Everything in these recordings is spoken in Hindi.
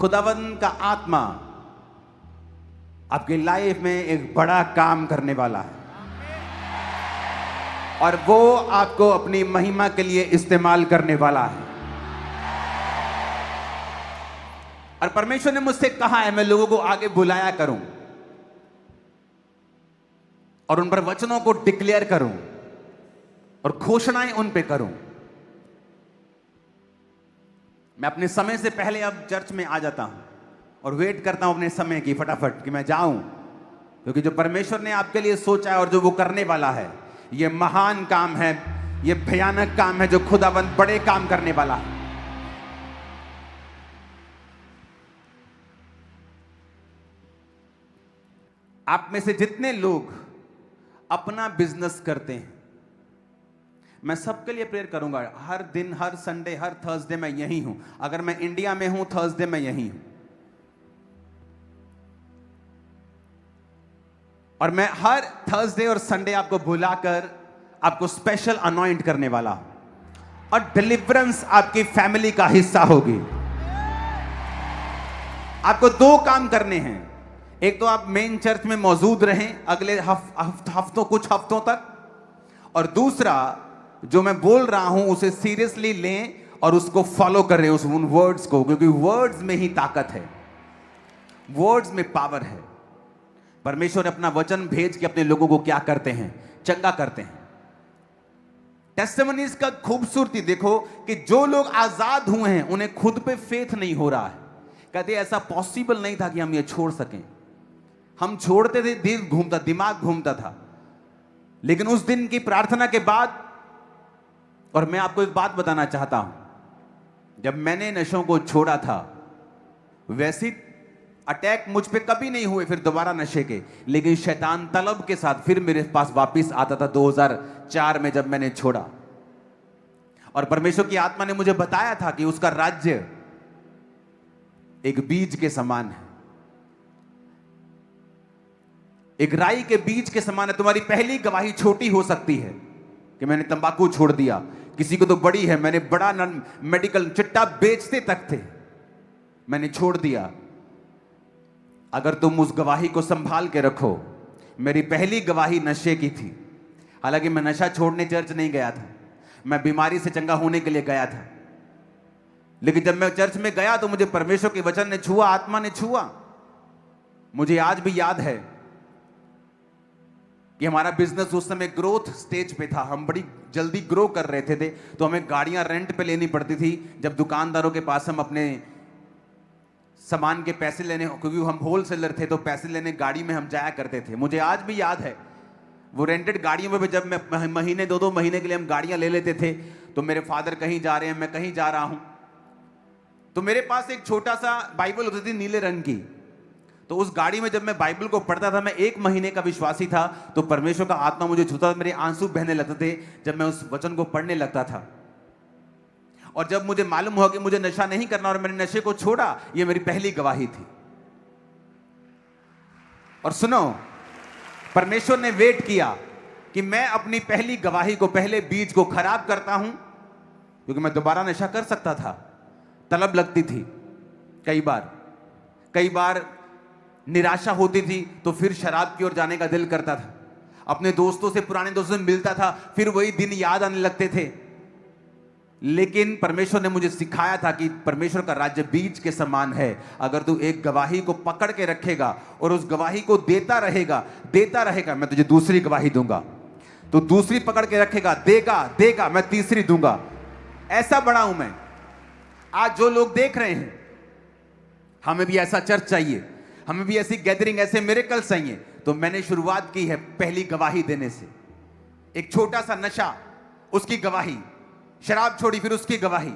खुदावंद का आत्मा आपकी लाइफ में एक बड़ा काम करने वाला है और वो आपको अपनी महिमा के लिए इस्तेमाल करने वाला है। और परमेश्वर ने मुझसे कहा है मैं लोगों को आगे बुलाया करूं और उन पर वचनों को डिक्लेयर करूं और घोषणाएं उन पे करूं। मैं अपने समय से पहले अब चर्च में आ जाता हूं और वेट करता हूं अपने समय की फटाफट कि मैं जाऊं, क्योंकि जो परमेश्वर ने आपके लिए सोचा है और जो वो करने वाला है ये महान काम है, ये भयानक काम है, जो खुदावंद बड़े काम करने वाला है। आप में से जितने लोग अपना बिजनेस करते हैं, मैं सबके लिए प्रेयर करूंगा। हर दिन, हर संडे, हर थर्सडे मैं यही हूं। अगर मैं इंडिया में हूं, थर्सडे मैं यही हूं। और मैं हर थर्सडे और संडे आपको बुलाकर आपको स्पेशल अनॉइंट करने वाला हूं और डिलीवरेंस आपकी फैमिली का हिस्सा होगी। आपको दो काम करने हैं। एक तो आप मेन चर्च में मौजूद रहें अगले कुछ हफ्तों तक, और दूसरा जो मैं बोल रहा हूं उसे सीरियसली लें और उसको फॉलो करें, उन वर्ड्स को, क्योंकि वर्ड्स में ही ताकत है, वर्ड्स में पावर है। परमेश्वर अपना वचन भेज के अपने लोगों को क्या करते हैं? चंगा करते हैं। टेस्टिमनीज का खूबसूरती देखो कि जो लोग आजाद हुए हैं उन्हें खुद पे फेथ नहीं हो रहा है। कहते ऐसा पॉसिबल नहीं था कि हम ये छोड़ सकें। हम छोड़ते थे, दिमाग घूमता था, लेकिन उस दिन की प्रार्थना के बाद, और मैं आपको एक बात बताना चाहता हूं, जब मैंने नशों को छोड़ा था वैसी अटैक मुझ पे कभी नहीं हुए फिर दोबारा नशे के, लेकिन शैतान तलब के साथ फिर मेरे पास वापस आता था 2004 में जब मैंने छोड़ा। और परमेश्वर की आत्मा ने मुझे बताया था कि उसका राज्य एक बीज के समान है, एक राई के बीज के समान है। तुम्हारी पहली गवाही छोटी हो सकती है कि मैंने तंबाकू छोड़ दिया, किसी को तो बड़ी है, मैंने बड़ा मेडिकल चिट्टा बेचते तक थे, मैंने छोड़ दिया। अगर तुम उस गवाही को संभाल के रखो, मेरी पहली गवाही नशे की थी। हालांकि मैं नशा छोड़ने चर्च नहीं गया था, मैं बीमारी से चंगा होने के लिए गया था, लेकिन जब मैं चर्च में गया तो मुझे परमेश्वर के वचन ने छुआ, आत्मा ने छुआ। मुझे आज भी याद है कि हमारा बिजनेस उस समय ग्रोथ स्टेज पे था, हम बड़ी जल्दी ग्रो कर रहे थे तो हमें गाड़ियां रेंट पे लेनी पड़ती थी। जब दुकानदारों के पास हम अपने सामान के पैसे लेने, क्योंकि हम होलसेलर थे तो पैसे लेने गाड़ी में हम जाया करते थे। मुझे आज भी याद है वो रेंटेड गाड़ियों में भी जब मैं महीने 2-2 महीने के लिए हम गाड़ियां ले लेते थे, तो मेरे फादर कहीं जा रहे हैं, मैं कहीं जा रहा हूं, तो मेरे पास एक छोटा सा बाइबल होती थी नीले रंग की। तो उस गाड़ी में जब मैं बाइबल को पढ़ता था, मैं 1 महीने का विश्वासी था, तो परमेश्वर का आत्मा मुझे छूता था, मेरे आंसू बहने लगते थे जब मैं उस वचन को पढ़ने लगता था। और जब मुझे मालूम हुआ कि मुझे नशा नहीं करना और मैंने नशे को छोड़ा, ये मेरी पहली गवाही थी। और सुनो, परमेश्वर ने वेट किया कि मैं अपनी पहली गवाही को, पहले बीज को खराब करता हूं, क्योंकि मैं दोबारा नशा कर सकता था। तलब लगती थी, कई बार निराशा होती थी तो फिर शराब की ओर जाने का दिल करता था। अपने दोस्तों से, पुराने दोस्तों से मिलता था, फिर वही दिन याद आने लगते थे। लेकिन परमेश्वर ने मुझे सिखाया था कि परमेश्वर का राज्य बीज के समान है। अगर तू एक गवाही को पकड़ के रखेगा और उस गवाही को देता रहेगा, मैं तुझे दूसरी गवाही दूंगा। तो दूसरी पकड़ के रखेगा, देगा, मैं तीसरी दूंगा। ऐसा बड़ा हूं मैं। आज जो लोग देख रहे हैं, हमें भी ऐसा चर्च चाहिए, हमें भी ऐसी गैदरिंग, ऐसे मिरेकल चाहिए। तो मैंने शुरुआत की है पहली गवाही देने से। एक छोटा सा नशा, उसकी गवाही, शराब छोड़ी फिर उसकी गवाही,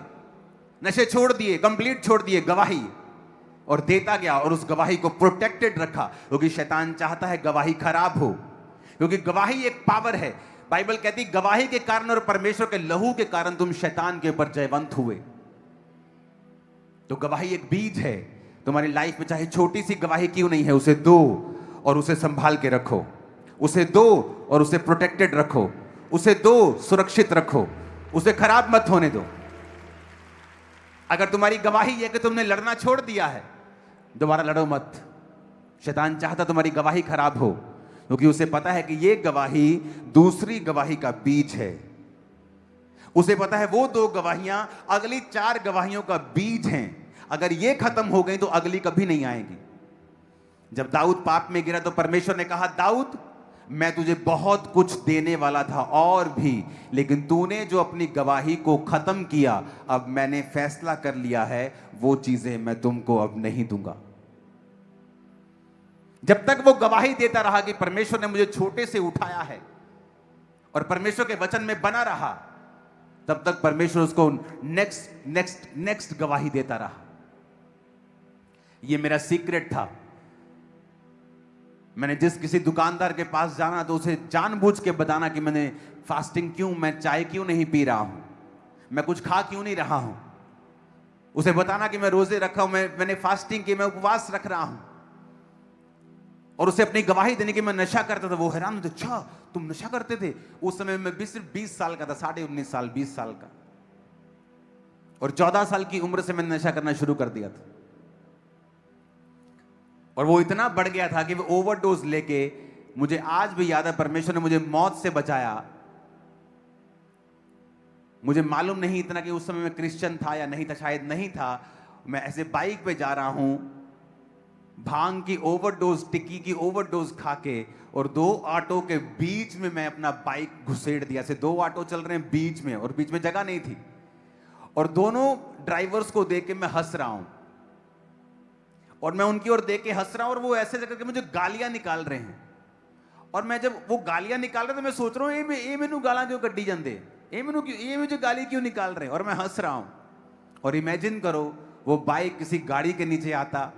नशे छोड़ दिए, कंप्लीट छोड़ दिए, गवाही, और देता गया और उस गवाही को प्रोटेक्टेड रखा, क्योंकि शैतान चाहता है गवाही खराब हो, क्योंकि गवाही एक पावर है। बाइबल कहती गवाही के कारण और परमेश्वर के लहू के कारण तुम शैतान के ऊपर जयवंत हुए। तो गवाही एक बीज है तुम्हारी लाइफ में, चाहे छोटी सी गवाही क्यों नहीं है, उसे दो और उसे संभाल के रखो, उसे दो और उसे प्रोटेक्टेड रखो, उसे दो, सुरक्षित रखो, उसे खराब मत होने दो। अगर तुम्हारी गवाही है कि तुमने लड़ना छोड़ दिया है, दोबारा लड़ो मत। शैतान चाहता तुम्हारी गवाही खराब हो, क्योंकि उसे पता है कि ये गवाही दूसरी गवाही का बीज है। उसे पता है वो 2 गवाहियां अगली 4 गवाहियों का बीज हैं। अगर ये खत्म हो गई तो अगली कभी नहीं आएगी। जब दाऊद पाप में गिरा तो परमेश्वर ने कहा, दाऊद मैं तुझे बहुत कुछ देने वाला था और भी, लेकिन तूने जो अपनी गवाही को खत्म किया, अब मैंने फैसला कर लिया है वो चीजें मैं तुमको अब नहीं दूंगा। जब तक वो गवाही देता रहा कि परमेश्वर ने मुझे छोटे से उठाया है और परमेश्वर के वचन में बना रहा, तब तक परमेश्वर उसको नेक्स्ट गवाही देता रहा। ये मेरा सीक्रेट था। मैंने जिस किसी दुकानदार के पास जाना तो उसे जानबूझ के बताना कि मैंने फास्टिंग क्यों, मैं चाय क्यों नहीं पी रहा हूं, मैं कुछ खा क्यों नहीं रहा हूं। उसे बताना कि मैं रोजे रखा हूं, मैंने फास्टिंग की, मैं उपवास रख रहा हूं। और उसे अपनी गवाही देने की मैं नशा करता था। वो हैरान होते, अच्छा तुम नशा करते थे? उस समय मैं सिर्फ 20 साल का था, 19.5 साल, 20 साल का। और 14 साल की उम्र से मैंने नशा करना शुरू कर दिया था। और वो इतना बढ़ गया था कि वो ओवरडोज लेके, मुझे आज भी याद है, परमेश्वर ने मुझे मौत से बचाया। मुझे मालूम नहीं इतना कि उस समय मैं क्रिश्चियन था या नहीं था, शायद नहीं था। मैं ऐसे बाइक पे जा रहा हूं, भांग की ओवरडोज, टिक्की की ओवरडोज खा के, और 2 ऑटो के बीच में मैं अपना बाइक घुसेड़ दिया। से 2 ऑटो चल रहे हैं बीच में, और बीच में जगह नहीं थी, और दोनों ड्राइवर्स को देख के मैं हंस रहा हूं, और मैं उनकी ओर देख के हंस रहा हूं, और वो ऐसे जगह के मुझे गालियां निकाल रहे हैं। और मैं जब वो गालियां निकाल रहे तो मैं सोच रहा हूं, ये मैनू गाला क्यों कड्डी जाते, ये मुझे गाली क्यों निकाल रहे हैं, और मैं हंस रहा हूं। और इमेजिन करो वो बाइक किसी गाड़ी के नीचे आता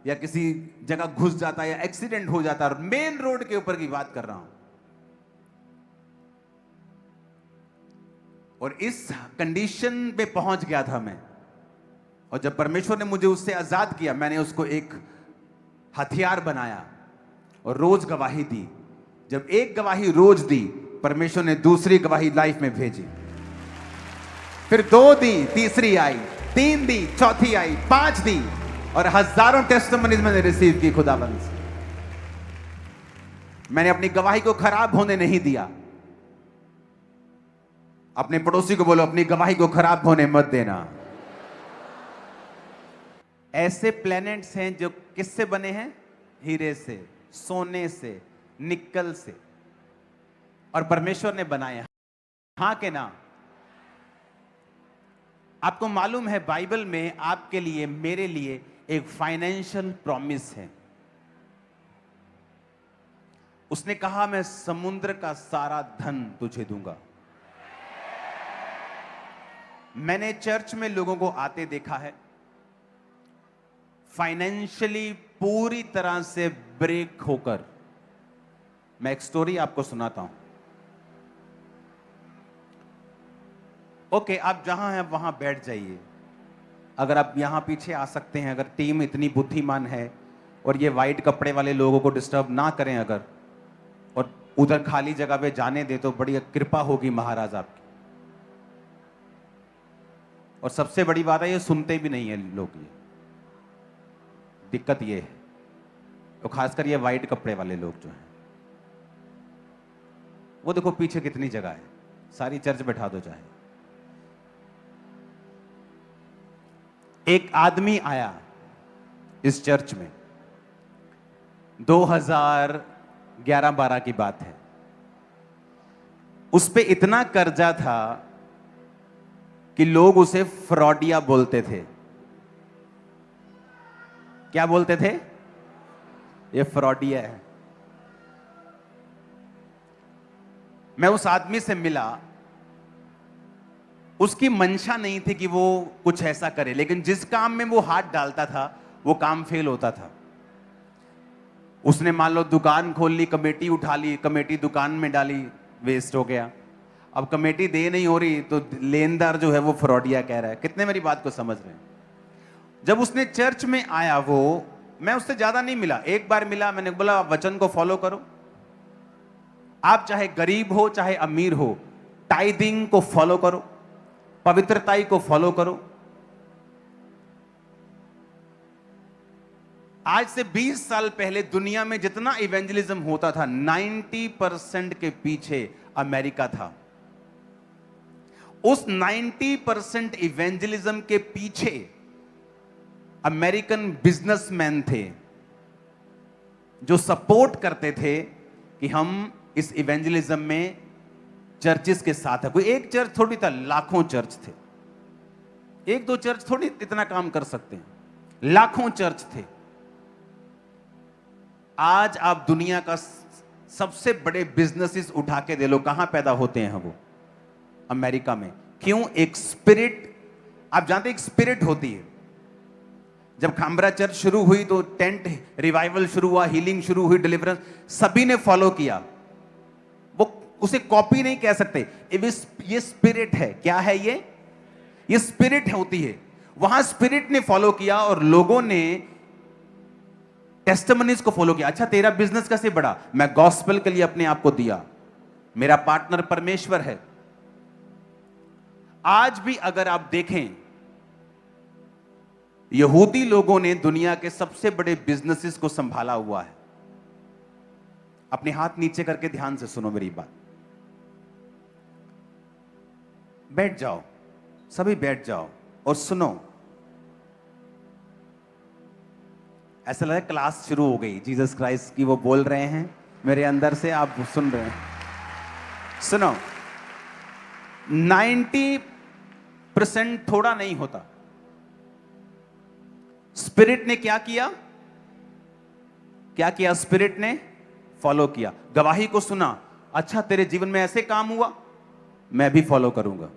या किसी जगह घुस जाता या एक्सीडेंट हो जाता, और मेन रोड के ऊपर की बात कर रहा हूं। और इस कंडीशन पे पहुंच गया था मैं। और जब परमेश्वर ने मुझे उससे आजाद किया, मैंने उसको एक हथियार बनाया और रोज गवाही दी। जब एक गवाही रोज दी, परमेश्वर ने दूसरी गवाही लाइफ में भेजी। फिर 2 दी, तीसरी आई, 3 दी, चौथी आई, 5 दी, और हजारों टेस्टिमनीज मैंने रिसीव की खुदावंद से। मैंने अपनी गवाही को खराब होने नहीं दिया। अपने पड़ोसी को बोलो, अपनी गवाही को खराब होने मत देना। ऐसे प्लैनेट्स हैं जो किससे बने हैं? हीरे से, सोने से, निकल से, और परमेश्वर ने बनाए। हां के ना? आपको मालूम है बाइबल में आपके लिए, मेरे लिए एक फाइनेंशियल प्रॉमिस है। उसने कहा, मैं समुद्र का सारा धन तुझे दूंगा। मैंने चर्च में लोगों को आते देखा है, फाइनेंशियली पूरी तरह से ब्रेक होकर। मैं एक स्टोरी आपको सुनाता हूं। ओके, आप जहां हैं वहां बैठ जाइए। अगर आप यहां पीछे आ सकते हैं, अगर टीम इतनी बुद्धिमान है और ये वाइट कपड़े वाले लोगों को डिस्टर्ब ना करें अगर, और उधर खाली जगह पे जाने दे, तो बड़ी कृपा होगी महाराज आपकी। और सबसे बड़ी बात है, ये सुनते भी नहीं है लोग। ये दिक्कत ये है, तो खासकर ये वाइट कपड़े वाले लोग जो हैं, वो देखो पीछे कितनी जगह है, सारी चर्च बैठा दो चाहे। एक आदमी आया इस चर्च में, 2011-12 की बात है। उस पे इतना कर्जा था कि लोग उसे फ्रॉडिया बोलते थे। क्या बोलते थे? ये फ्रॉडिया है। मैं उस आदमी से मिला, उसकी मंशा नहीं थी कि वो कुछ ऐसा करे, लेकिन जिस काम में वो हाथ डालता था वो काम फेल होता था। उसने मान लो दुकान खोल ली, कमेटी उठा ली, कमेटी दुकान में डाली, वेस्ट हो गया। अब कमेटी दे नहीं हो रही तो लेनदार जो है वो फ्रॉडिया कह रहा है। कितने मेरी बात को समझ रहे हैं? जब उसने चर्च में आया, वो, मैं उससे ज्यादा नहीं मिला, एक बार मिला। मैंने बोला, वचन को फॉलो करो। आप चाहे गरीब हो चाहे अमीर हो, टाइदिंग को फॉलो करो, पवित्रताई को फॉलो करो। आज से 20 साल पहले दुनिया में जितना इवेंजलिज्म होता था 90% के पीछे अमेरिका था। उस 90% इवेंजलिज्म के पीछे अमेरिकन बिजनेसमैन थे जो सपोर्ट करते थे कि हम इस इवेंजलिज्म में चर्चिस के साथ है। कोई एक चर्च थोड़ी था, लाखों चर्च थे। एक दो चर्च थोड़ी इतना काम कर सकते हैं, लाखों चर्च थे। आज आप दुनिया का सबसे बड़े बिजनेसेस उठा के दे लो, कहां पैदा होते हैं वो? अमेरिका में। क्यों? एक स्पिरिट, आप जानते हैं एक स्पिरिट होती है। जब खामरा चर्च शुरू हुई तो टेंट रिवाइवल शुरू हुआ, हीलिंग शुरू हुई, डिलीवरेंस सभी ने फॉलो किया। वो उसे कॉपी नहीं कह सकते, ये स्पिरिट है। क्या है ये स्पिरिट होती है। वहां स्पिरिट ने फॉलो किया और लोगों ने टेस्टिमनीज को फॉलो किया। अच्छा, तेरा बिजनेस कैसे बढ़ा? मैं गॉस्पेल के लिए अपने आप को दिया, मेरा पार्टनर परमेश्वर है। आज भी अगर आप देखें, यहूदी लोगों ने दुनिया के सबसे बड़े बिजनेसेस को संभाला हुआ है। अपने हाथ नीचे करके ध्यान से सुनो मेरी बात। बैठ जाओ, सभी बैठ जाओ और सुनो। ऐसा लग रहा है क्लास शुरू हो गई जीसस क्राइस्ट की, वो बोल रहे हैं मेरे अंदर से, आप सुन रहे हैं। सुनो, 90% थोड़ा नहीं होता। स्पिरिट ने क्या किया? क्या किया? स्पिरिट ने फॉलो किया, गवाही को सुना। अच्छा, तेरे जीवन में ऐसे काम हुआ, मैं भी फॉलो करूंगा।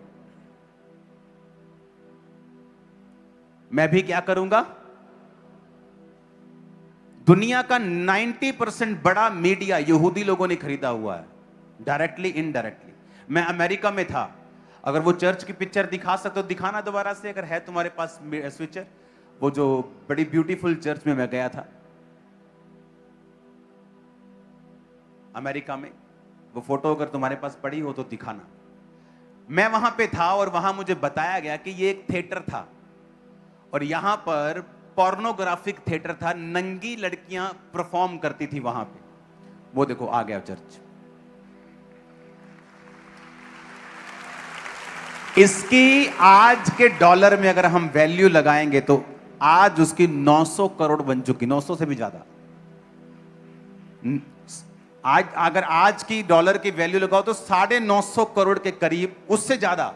मैं भी क्या करूंगा? दुनिया का 90% बड़ा मीडिया यहूदी लोगों ने खरीदा हुआ है, डायरेक्टली इनडायरेक्टली। मैं अमेरिका में था, अगर वो चर्च की पिक्चर दिखा सकते हो दिखाना दोबारा से, अगर है तुम्हारे पास स्विचर। वो जो बड़ी ब्यूटीफुल चर्च में मैं गया था अमेरिका में, वो फोटो अगर तुम्हारे पास पड़ी हो तो दिखाना। मैं वहां पे था और वहां मुझे बताया गया कि ये एक थिएटर था और यहां पर पोर्नोग्राफिक थिएटर था। नंगी लड़कियां परफॉर्म करती थी वहां पे। वो देखो आ गया चर्च। इसकी आज के डॉलर में अगर हम वैल्यू लगाएंगे तो आज उसकी 900 करोड़ बन चुकी, 900 से भी ज्यादा। आज अगर आज की डॉलर की वैल्यू लगाओ तो 950 करोड़ के करीब, उससे ज्यादा।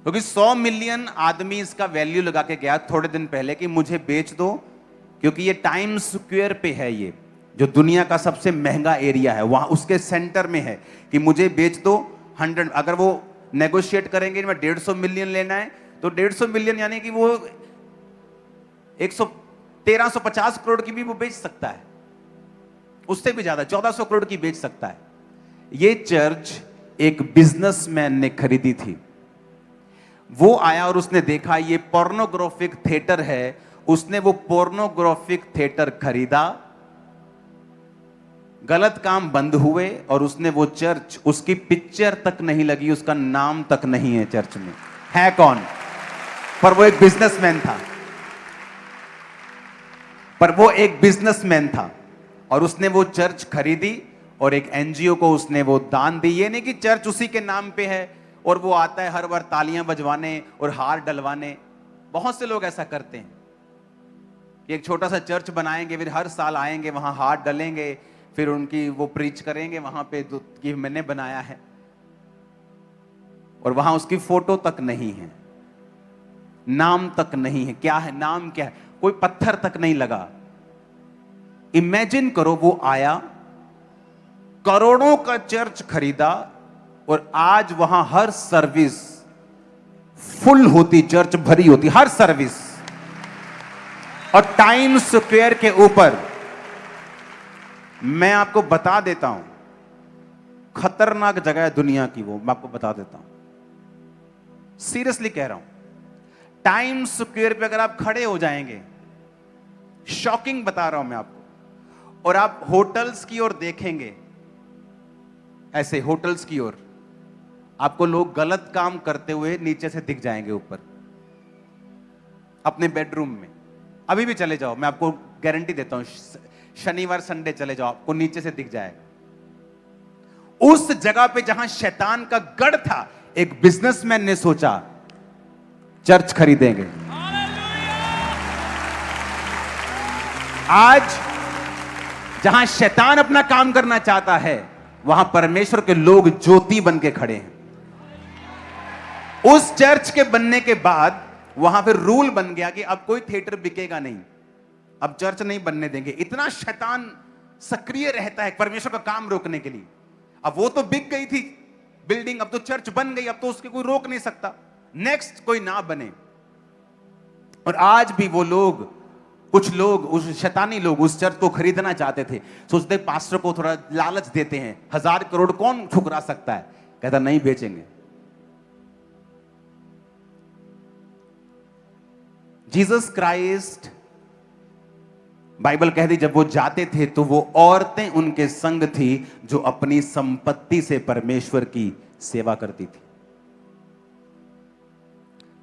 क्योंकि 100 मिलियन आदमी इसका वैल्यू लगा के गया थोड़े दिन पहले कि मुझे बेच दो, क्योंकि ये टाइम्स स्क्वायर पे है, ये जो दुनिया का सबसे महंगा एरिया है, वहां उसके सेंटर में है कि मुझे बेच दो 100। अगर वो नेगोशिएट करेंगे मैं 150 मिलियन लेना है तो 150 मिलियन यानी कि वो 1350 करोड़ की भी वो बेच सकता है, उससे भी ज्यादा 1400 करोड़ की बेच सकता है। ये चर्च एक बिजनेसमैन ने खरीदी थी। वो आया और उसने देखा ये पोर्नोग्राफिक थिएटर है, उसने वो पोर्नोग्राफिक थिएटर खरीदा, गलत काम बंद हुए और उसने वो चर्च, उसकी पिक्चर तक नहीं लगी, उसका नाम तक नहीं है चर्च में। है कौन? पर वो एक बिजनेसमैन था, और उसने वो चर्च खरीदी और एक एनजीओ को उसने वो दान दी। ये नहीं कि चर्च उसी के नाम पे है और वो आता है हर बार तालियां बजवाने और हार डलवाने। बहुत से लोग ऐसा करते हैं कि एक छोटा सा चर्च बनाएंगे, फिर हर साल आएंगे, वहां हार डलेंगे, फिर उनकी वो प्रीच करेंगे वहां पे कि मैंने बनाया है, और वहां उसकी फोटो तक नहीं है, नाम तक नहीं है। क्या है नाम? क्या है? कोई पत्थर तक नहीं लगा। इमेजिन करो, वो आया, करोड़ों का चर्च खरीदा और आज वहां हर सर्विस फुल होती, चर्च भरी होती, हर सर्विस। और टाइम्स स्क्वायर के ऊपर, मैं आपको बता देता हूं, खतरनाक जगह है दुनिया की वो, मैं आपको बता देता हूं, सीरियसली कह रहा हूं। टाइम्स स्क्वायर पे अगर आप खड़े हो जाएंगे, शॉकिंग बता रहा हूं मैं आपको, और आप होटल्स की ओर देखेंगे, ऐसे होटल्स की ओर आपको लोग गलत काम करते हुए नीचे से दिख जाएंगे ऊपर, अपने बेडरूम में। अभी भी चले जाओ, मैं आपको गारंटी देता हूं, शनिवार संडे चले जाओ, आपको नीचे से दिख जाएगा। उस जगह पे जहां शैतान का गढ़ था, एक बिजनेसमैन ने सोचा चर्च खरीदेंगे। आज जहां शैतान अपना काम करना चाहता है, वहां परमेश्वर के लोग ज्योति बन के खड़े हैं। उस चर्च के बनने के बाद वहां पे रूल बन गया कि अब कोई थिएटर बिकेगा नहीं, अब चर्च नहीं बनने देंगे। इतना शैतान सक्रिय रहता है परमेश्वर का काम रोकने के लिए। अब वो तो बिक गई थी बिल्डिंग, अब तो चर्च बन गई, अब तो उसके कोई रोक नहीं सकता, नेक्स्ट कोई ना बने। और आज भी वो लोग, कुछ लोग, उस शैतानी लोग उस चर्च को खरीदना चाहते थे। सोचते पास्टर को थोड़ा लालच देते हैं, 1000 करोड़ कौन ठुकरा सकता है, कहता नहीं बेचेंगे। जीसस क्राइस्ट, बाइबल कह दी, जब वो जाते थे तो वो औरतें उनके संग थी जो अपनी संपत्ति से परमेश्वर की सेवा करती थी।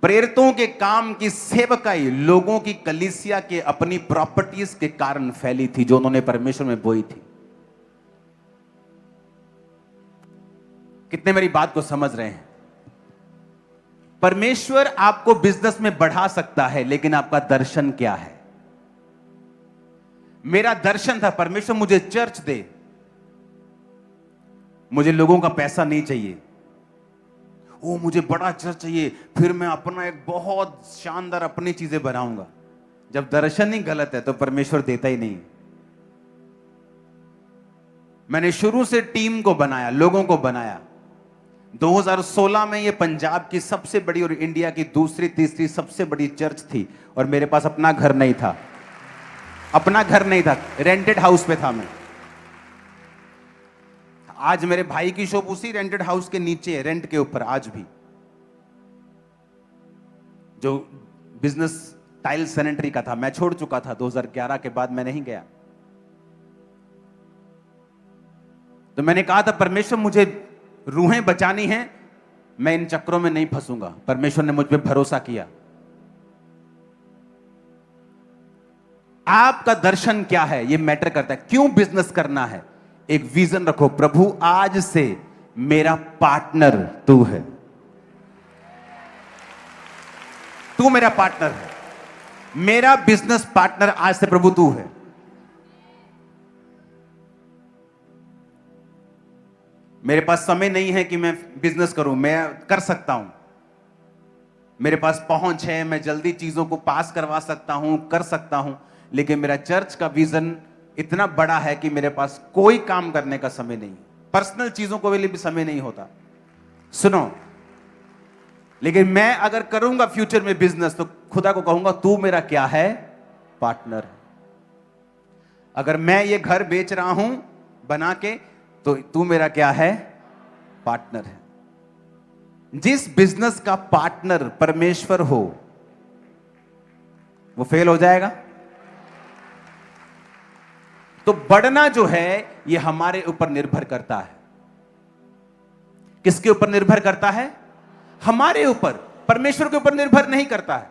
प्रेरितों के काम की सेवकाई लोगों की कलीसिया के अपनी प्रॉपर्टीज के कारण फैली थी, जो उन्होंने परमेश्वर में बोई थी। कितने मेरी बात को समझ रहे हैं? परमेश्वर आपको बिजनेस में बढ़ा सकता है, लेकिन आपका दर्शन क्या है? मेरा दर्शन था, परमेश्वर मुझे चर्च दे, मुझे लोगों का पैसा नहीं चाहिए। ओ मुझे बड़ा चर्च चाहिए, फिर मैं अपना एक बहुत शानदार अपनी चीजें बनाऊंगा। जब दर्शन ही गलत है तो परमेश्वर देता ही नहीं। मैंने शुरू से टीम को बनाया, लोगों को बनाया। 2016 में ये पंजाब की सबसे बड़ी और इंडिया की दूसरी तीसरी सबसे बड़ी चर्च थी, और मेरे पास अपना घर नहीं था, अपना घर नहीं था, रेंटेड हाउस पे था मैं। आज मेरे भाई की शॉप उसी रेंटेड हाउस के नीचे है, रेंट के ऊपर। आज भी जो बिजनेस टाइल सैनिटरी का था, मैं छोड़ चुका था 2011 के बाद, मैं नहीं गया। तो मैंने कहा था परमेश्वर मुझे रूहें बचानी हैं, मैं इन चक्रों में नहीं फंसूंगा। परमेश्वर ने मुझ पे भरोसा किया। आपका दर्शन क्या है ये मैटर करता है। क्यों बिजनेस करना है? एक विजन रखो, प्रभु आज से मेरा पार्टनर तू है, तू मेरा पार्टनर है, मेरा बिजनेस पार्टनर आज से प्रभु तू है। मेरे पास समय नहीं है कि मैं बिजनेस करूं, मैं कर सकता हूं, मेरे पास पहुंच है, मैं जल्दी चीजों को पास करवा सकता हूं, कर सकता हूं, लेकिन मेरा चर्च का विजन इतना बड़ा है कि मेरे पास कोई काम करने का समय नहीं, पर्सनल चीजों को भी समय नहीं होता। सुनो, लेकिन मैं अगर करूंगा फ्यूचर में बिजनेस तो खुदा को कहूंगा तू मेरा क्या है? पार्टनर है। अगर मैं ये घर बेच रहा हूं बना के, तो तू मेरा क्या है? पार्टनर है। जिस बिजनेस का पार्टनर परमेश्वर हो वो फेल हो जाएगा। तो बढ़ना जो है ये हमारे ऊपर निर्भर करता है। किसके ऊपर निर्भर करता है? हमारे ऊपर, परमेश्वर के ऊपर निर्भर नहीं करता है।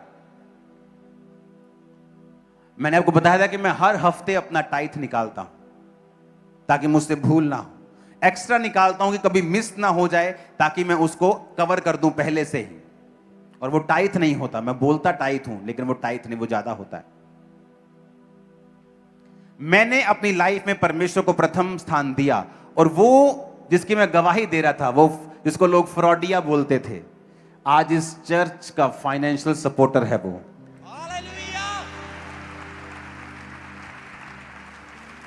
मैंने आपको बताया था कि मैं हर हफ्ते अपना टाइथ निकालता हूं ताकि मुझसे भूल ना हो। एक्स्ट्रा निकालता हूं कि कभी मिस ना हो जाए, ताकि मैं उसको कवर कर दूं पहले से ही। और वो टाइथ नहीं होता, मैं बोलता टाइथ हूं लेकिन वो टाइथ नहीं, वो ज्यादा होता है। मैंने अपनी लाइफ में परमेश्वर को प्रथम स्थान दिया, और वो जिसकी मैं गवाही दे रहा था, वो जिसको लोग फ्रॉडिया बोलते थे, आज इस चर्च का फाइनेंशियल सपोर्टर है वो।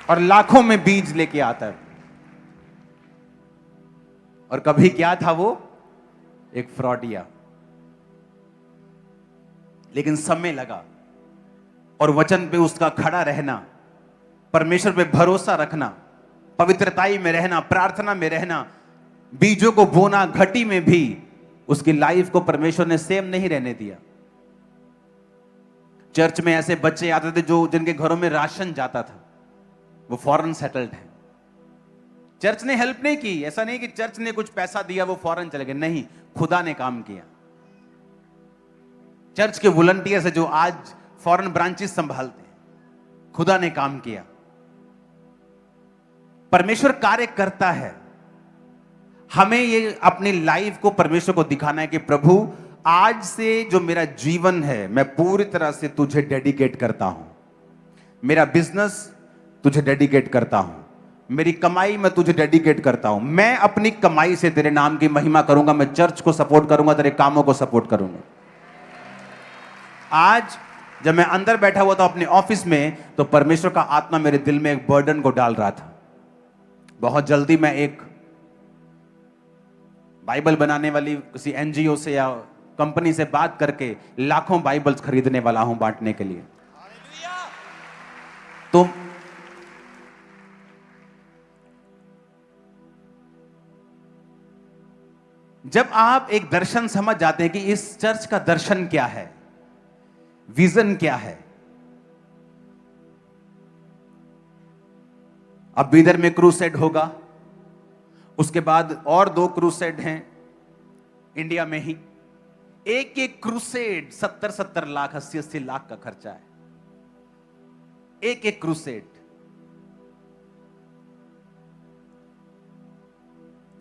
और लाखों में बीज लेके आता है। और कभी क्या था वो? एक फ्रॉडिया। लेकिन समय लगा, और वचन पे उसका खड़ा रहना, परमेश्वर पे भरोसा रखना, पवित्रताई में रहना, प्रार्थना में रहना, बीजों को बोना, घटी में भी उसकी लाइफ को परमेश्वर ने सेम नहीं रहने दिया। चर्च में ऐसे बच्चे आते थे जो जिनके घरों में राशन जाता था, वो फॉरेन सेटल्ड है। चर्च ने हेल्प नहीं की। ऐसा नहीं कि चर्च ने कुछ पैसा दिया वो फॉरेन चले गए, नहीं, खुदा ने काम किया। चर्च के वॉलंटियर्स है जो आज फॉरेन ब्रांचेस संभालते हैं। खुदा ने काम किया, परमेश्वर कार्य करता है। हमें ये अपनी लाइफ को परमेश्वर को दिखाना है कि प्रभु आज से जो मेरा जीवन है मैं पूरी तरह से तुझे डेडिकेट करता हूं। मेरा बिजनेस तुझे डेडिकेट करता हूं, मेरी कमाई मैं तुझे डेडिकेट करता हूं। मैं अपनी कमाई से तेरे नाम की महिमा करूंगा, मैं चर्च को सपोर्ट करूंगा, तेरे कामों को सपोर्ट करूंगा। आज जब मैं अंदर बैठा हुआ था अपने ऑफिस में, तो परमेश्वर का आत्मा मेरे दिल में एक बर्डन को डाल रहा था। बहुत जल्दी मैं एक बाइबल बनाने वाली किसी एनजीओ से या कंपनी से बात करके लाखों बाइबल्स खरीदने वाला हूं बांटने के लिए। तो जब आप एक दर्शन समझ जाते हैं कि इस चर्च का दर्शन क्या है, विजन क्या है। अब बीदर में क्रूसेड होगा, उसके बाद और 2 क्रूसेड हैं इंडिया में ही। एक एक क्रूसेड 70-70 लाख, 80-80 लाख का खर्चा है, एक एक क्रूसेड।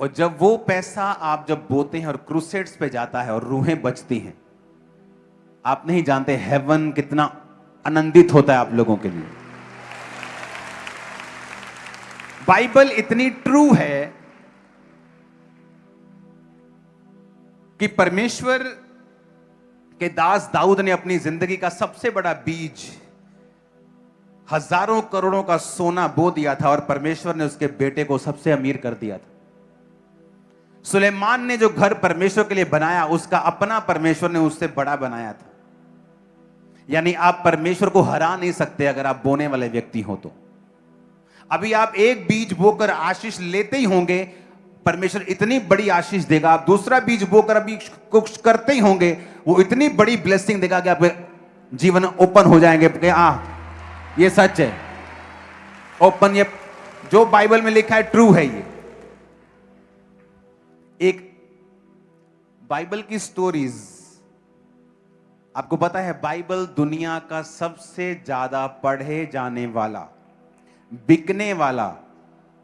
और जब वो पैसा आप जब बोते हैं और क्रूसेड्स पे जाता है और रूहें बचती हैं, आप नहीं जानते हेवन कितना आनंदित होता है आप लोगों के लिए। बाइबल इतनी ट्रू है कि परमेश्वर के दास दाऊद ने अपनी जिंदगी का सबसे बड़ा बीज, हजारों करोड़ों का सोना बो दिया था और परमेश्वर ने उसके बेटे को सबसे अमीर कर दिया था। सुलेमान ने जो घर परमेश्वर के लिए बनाया, उसका अपना परमेश्वर ने उससे बड़ा बनाया था। यानी आप परमेश्वर को हरा नहीं सकते अगर आप बोने वाले व्यक्ति हो तो। अभी आप एक बीज बोकर आशीष लेते ही होंगे, परमेश्वर इतनी बड़ी आशीष देगा। आप दूसरा बीज बोकर अभी कुछ करते ही होंगे, वो इतनी बड़ी ब्लेसिंग देगा कि आपके जीवन ओपन हो जाएंगे। ये सच है, ओपन, ये जो बाइबल में लिखा है ट्रू है। ये एक बाइबल की स्टोरीज, आपको पता है बाइबल दुनिया का सबसे ज्यादा पढ़े जाने वाला, बिकने वाला,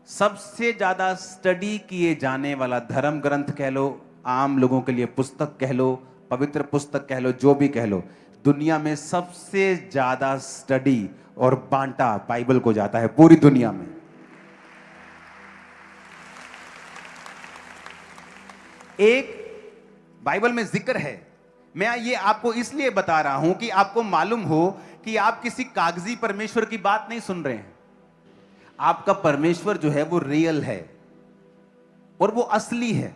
सबसे ज्यादा स्टडी किए जाने वाला धर्म ग्रंथ कह लो, आम लोगों के लिए पुस्तक कह लो, पवित्र पुस्तक कह लो, जो भी कह लो, दुनिया में सबसे ज्यादा स्टडी और बांटा बाइबल को जाता है पूरी दुनिया में। एक बाइबल में जिक्र है, मैं ये आपको इसलिए बता रहा हूं कि आपको मालूम हो कि आप किसी कागजी परमेश्वर की बात नहीं सुन रहे हैं। आपका परमेश्वर जो है वो रियल है और वो असली है।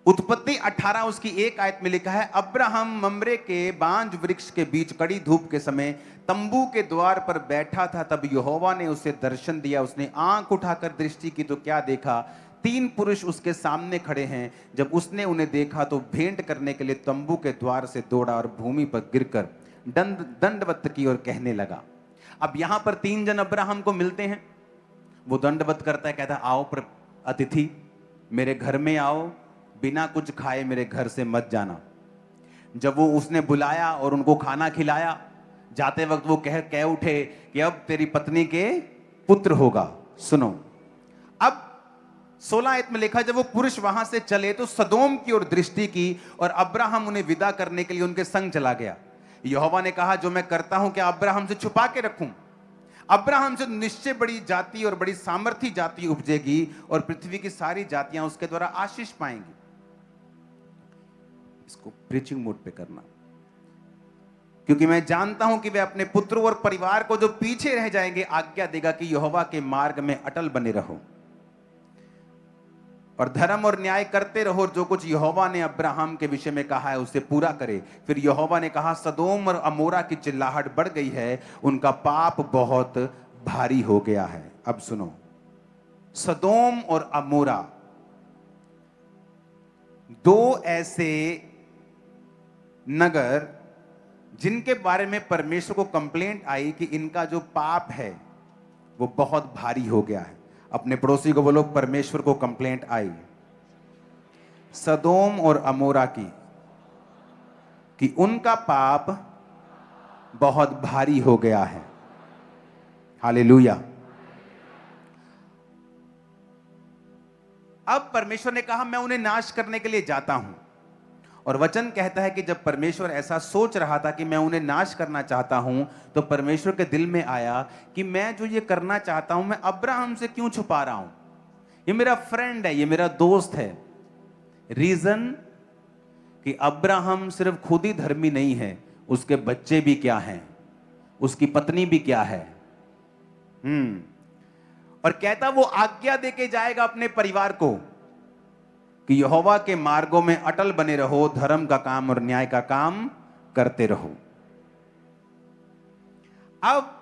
उत्पत्ति 18 उसकी 1 आयत में लिखा है, अब्राहम ममरे के बांज वृक्ष के बीच कड़ी धूप के समय तंबू के द्वार पर बैठा था, तब यहोवा ने उसे दर्शन दिया। उसने आंख उठाकर दृष्टि की तो क्या देखा, 3 पुरुष उसके सामने खड़े हैं। जब उसने उन्हें देखा तो भेंट करने के लिए तंबू के द्वार से दौड़ा और भूमि पर गिरकर दंडवत की और कहने लगा। अब यहां पर 3 जन अब्राहम को मिलते हैं। वो दंडवत करता है, कहता है आओ अतिथि, मेरे घर में आओ, बिना कुछ खाए मेरे घर से मत जाना। जब वो उसने बुलाया और उनको खाना खिलाया, जाते वक्त वो कह उठे कि अब तेरी पत्नी के पुत्र होगा। सुनो, अब 16 आयत में लिखा, जब वो पुरुष वहां से चले तो सदोम की ओर दृष्टि की और अब्राहम उन्हें विदा करने के लिए उनके संग चला गया। यहोवा ने कहा, जो मैं करता हूं क्या अब्राहम से छुपा के रखूं? अब्राहम से निश्चय बड़ी जाति और बड़ी सामर्थी जाति उपजेगी और पृथ्वी की सारी जातियां उसके द्वारा आशीष पाएंगी। इसको प्रीचिंग मोड पे करना, क्योंकि मैं जानता हूं कि वे अपने पुत्रों और परिवार को जो पीछे रह जाएंगे आज्ञा देगा कि यहोवा के मार्ग में अटल बने रहो और धर्म और न्याय करते रहो। जो कुछ यहोवा ने अब्राहम के विषय में कहा है उसे पूरा करे। फिर यहोवा ने कहा, सदोम और अमोरा की चिल्लाहट बढ़ गई है, उनका पाप बहुत भारी हो गया है। अब सुनो, सदोम और अमोरा 2 ऐसे नगर जिनके बारे में परमेश्वर को कंप्लेंट आई कि इनका जो पाप है वो बहुत भारी हो गया है। अपने पड़ोसी को बोलो, परमेश्वर को कंप्लेंट आई सदोम और अमोरा की। कि उनका पाप बहुत भारी हो गया है। हालेलुया। अब परमेश्वर ने कहा मैं उन्हें नाश करने के लिए जाता हूं। और वचन कहता है कि जब परमेश्वर ऐसा सोच रहा था कि मैं उन्हें नाश करना चाहता हूं, तो परमेश्वर के दिल में आया कि मैं जो ये करना चाहता हूं, मैं अब्राहम से क्यों छुपा रहा हूं? ये मेरा फ्रेंड है, ये मेरा दोस्त है। रीजन कि अब्राहम सिर्फ खुद ही धर्मी नहीं है, उसके बच्चे भी क्या हैं, उसकी पत्नी भी क्या है। और कहता वो आज्ञा देके जाएगा अपने परिवार को कि यहोवा के मार्गों में अटल बने रहो, धर्म का काम और न्याय का काम करते रहो। अब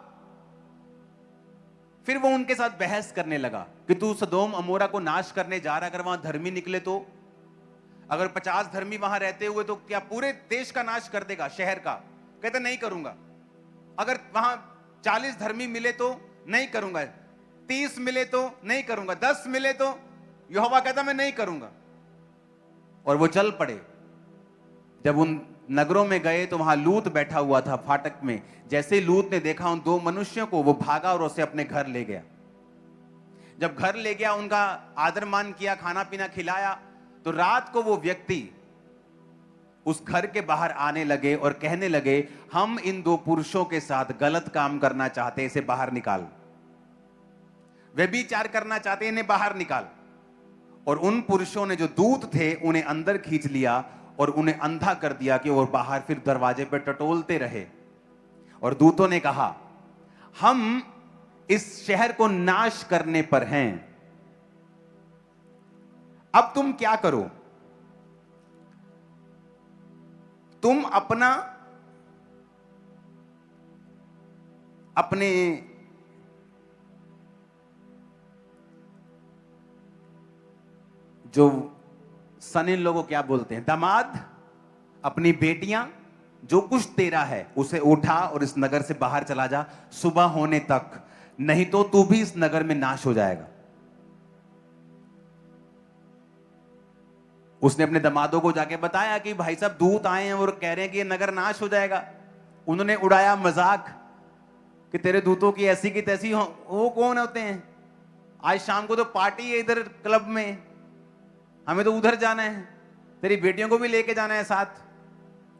फिर वो उनके साथ बहस करने लगा कि तू सदोम अमोरा को नाश करने जा रहा, अगर वहां धर्मी निकले तो, अगर 50 धर्मी वहां रहते हुए तो क्या पूरे देश का नाश कर देगा, शहर का? कहते नहीं करूंगा। अगर वहां 40 धर्मी मिले तो नहीं करूंगा, 30 मिले तो नहीं करूंगा, 10 मिले तो, यहोवा कहता मैं नहीं करूंगा। और वो चल पड़े। जब उन नगरों में गए तो वहां लूत बैठा हुआ था फाटक में। जैसे ही लूत ने देखा उन दो मनुष्यों को, वो भागा और उसे अपने घर ले गया। जब घर ले गया, उनका आदर मान किया, खाना पीना खिलाया, तो रात को वो व्यक्ति उस घर के बाहर आने लगे और कहने लगे हम इन दो पुरुषों के साथ गलत काम करना चाहते, इसे बाहर निकाल। व्यभिचार करना चाहते, इन्हें बाहर निकाल। और उन पुरुषों ने, जो दूत थे, उन्हें अंदर खींच लिया और उन्हें अंधा कर दिया कि वो बाहर फिर दरवाजे पर टटोलते रहे। और दूतों ने कहा हम इस शहर को नाश करने पर हैं, अब तुम क्या करो? तुम अपने जो सन इन लोगों क्या बोलते हैं, दामाद, अपनी बेटियां, जो कुछ तेरा है उसे उठा और इस नगर से बाहर चला जा सुबह होने तक, नहीं तो तू भी इस नगर में नाश हो जाएगा। उसने अपने दामादों को जाके बताया कि भाई साहब दूत आए हैं और कह रहे हैं कि ये नगर नाश हो जाएगा। उन्होंने उड़ाया मजाक कि तेरे दूतों की ऐसी की तैसी हो। वो कौन होते हैं? आज शाम को तो पार्टी है इधर क्लब में, हमें तो उधर जाना है, तेरी बेटियों को भी लेके जाना है साथ।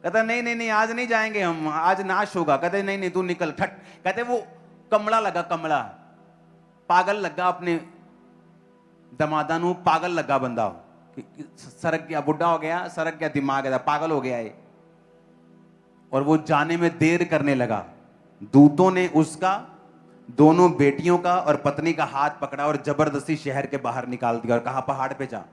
कहता नहीं नहीं नहीं, आज नहीं जाएंगे हम, आज नाश होगा। कहते नहीं नहीं तू निकल, ठट। कहते वो कमला लगा, कमला पागल लगा, अपने दमादा नू पागल लगा बंदा, सरक गया, बुढ़ा हो गया, सरक गया दिमाग, है पागल हो गया है। और वो जाने में देर करने लगा। दूतों ने उसका, दोनों बेटियों का और पत्नी का हाथ पकड़ा और जबरदस्ती शहर के बाहर निकाल दिया और कहा पहाड़ पे जा।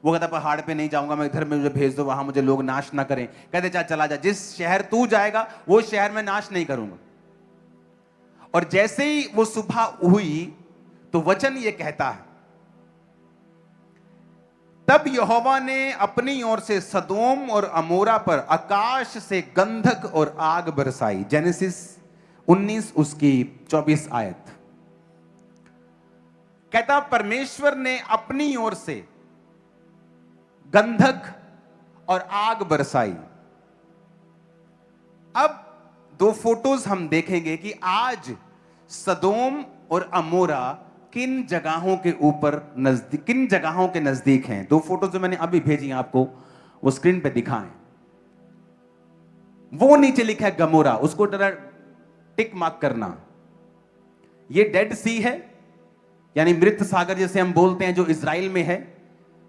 वो कहता पहाड़ पे नहीं जाऊंगा मैं, इधर में मुझे भेज दो, वहां मुझे लोग नाश ना करें। कहते चला जा, जिस शहर तू जाएगा वो शहर में नाश नहीं करूंगा। और जैसे ही वो सुबह हुई तो वचन ये कहता है तब यहोवा ने अपनी ओर से सदोम और अमोरा पर आकाश से गंधक और आग बरसाई। जेनेसिस 19 उसकी 24 आयत। कहता परमेश्वर ने अपनी ओर से गंधक और आग बरसाई। अब दो फोटोज हम देखेंगे कि आज सदोम और अमोरा किन जगहों के ऊपर नजदीक, किन जगहों के नजदीक हैं। दो फोटो जो मैंने अभी भेजी आपको, वो स्क्रीन पे दिखाएं। वो नीचे लिखा है गमोरा, उसको जरा टिक मार्क करना। ये डेड सी है, यानी मृत सागर जिसे हम बोलते हैं, जो इजराइल में है।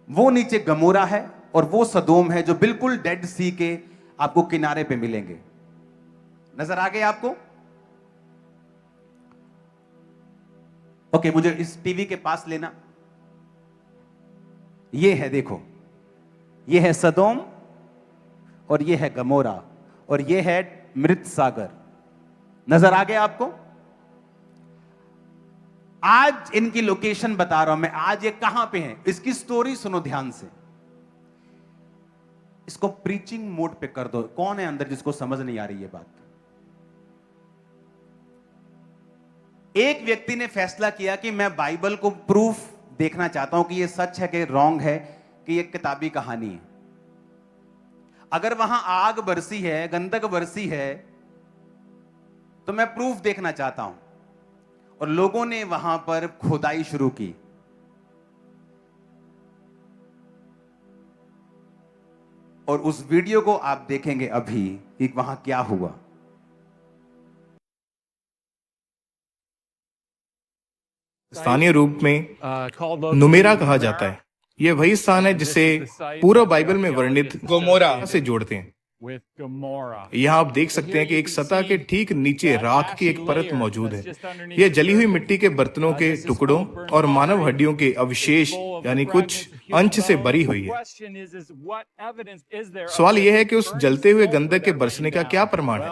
वो नीचे गमोरा है और वो सदोम है, जो बिल्कुल डेड सी के आपको किनारे पे मिलेंगे। नजर आ गए आपको? ओके, मुझे इस टीवी के पास लेना। ये है, देखो, ये है सदोम और ये है गमोरा और ये है मृत सागर। नजर आ गया आपको? आज इनकी लोकेशन बता रहा हूं मैं, आज ये कहां पे हैं। इसकी स्टोरी सुनो ध्यान से। इसको प्रीचिंग मोड पे कर दो। कौन है अंदर जिसको समझ नहीं आ रही ये बात? एक व्यक्ति ने फैसला किया कि मैं बाइबल को प्रूफ देखना चाहता हूं कि ये सच है कि रॉन्ग है, कि ये किताबी कहानी है। अगर वहां आग बरसी है, गंधक बरसी है, तो मैं प्रूफ देखना चाहता हूं। और लोगों ने वहां पर खुदाई शुरू की। और उस वीडियो को आप देखेंगे अभी कि वहां क्या हुआ। स्थानीय रूप में नुमेरा कहा जाता है। यह वही स्थान है जिसे पूरा बाइबल में वर्णित गोमोरा से जोड़ते हैं। यहाँ आप देख सकते हैं कि एक सतह के ठीक नीचे राख की एक परत मौजूद है। यह जली हुई मिट्टी के बर्तनों के टुकड़ों और मानव हड्डियों के अवशेष यानी कुछ अंश से भरी हुई है। सवाल यह है कि उस जलते हुए गंधक के बरसने का क्या प्रमाण है।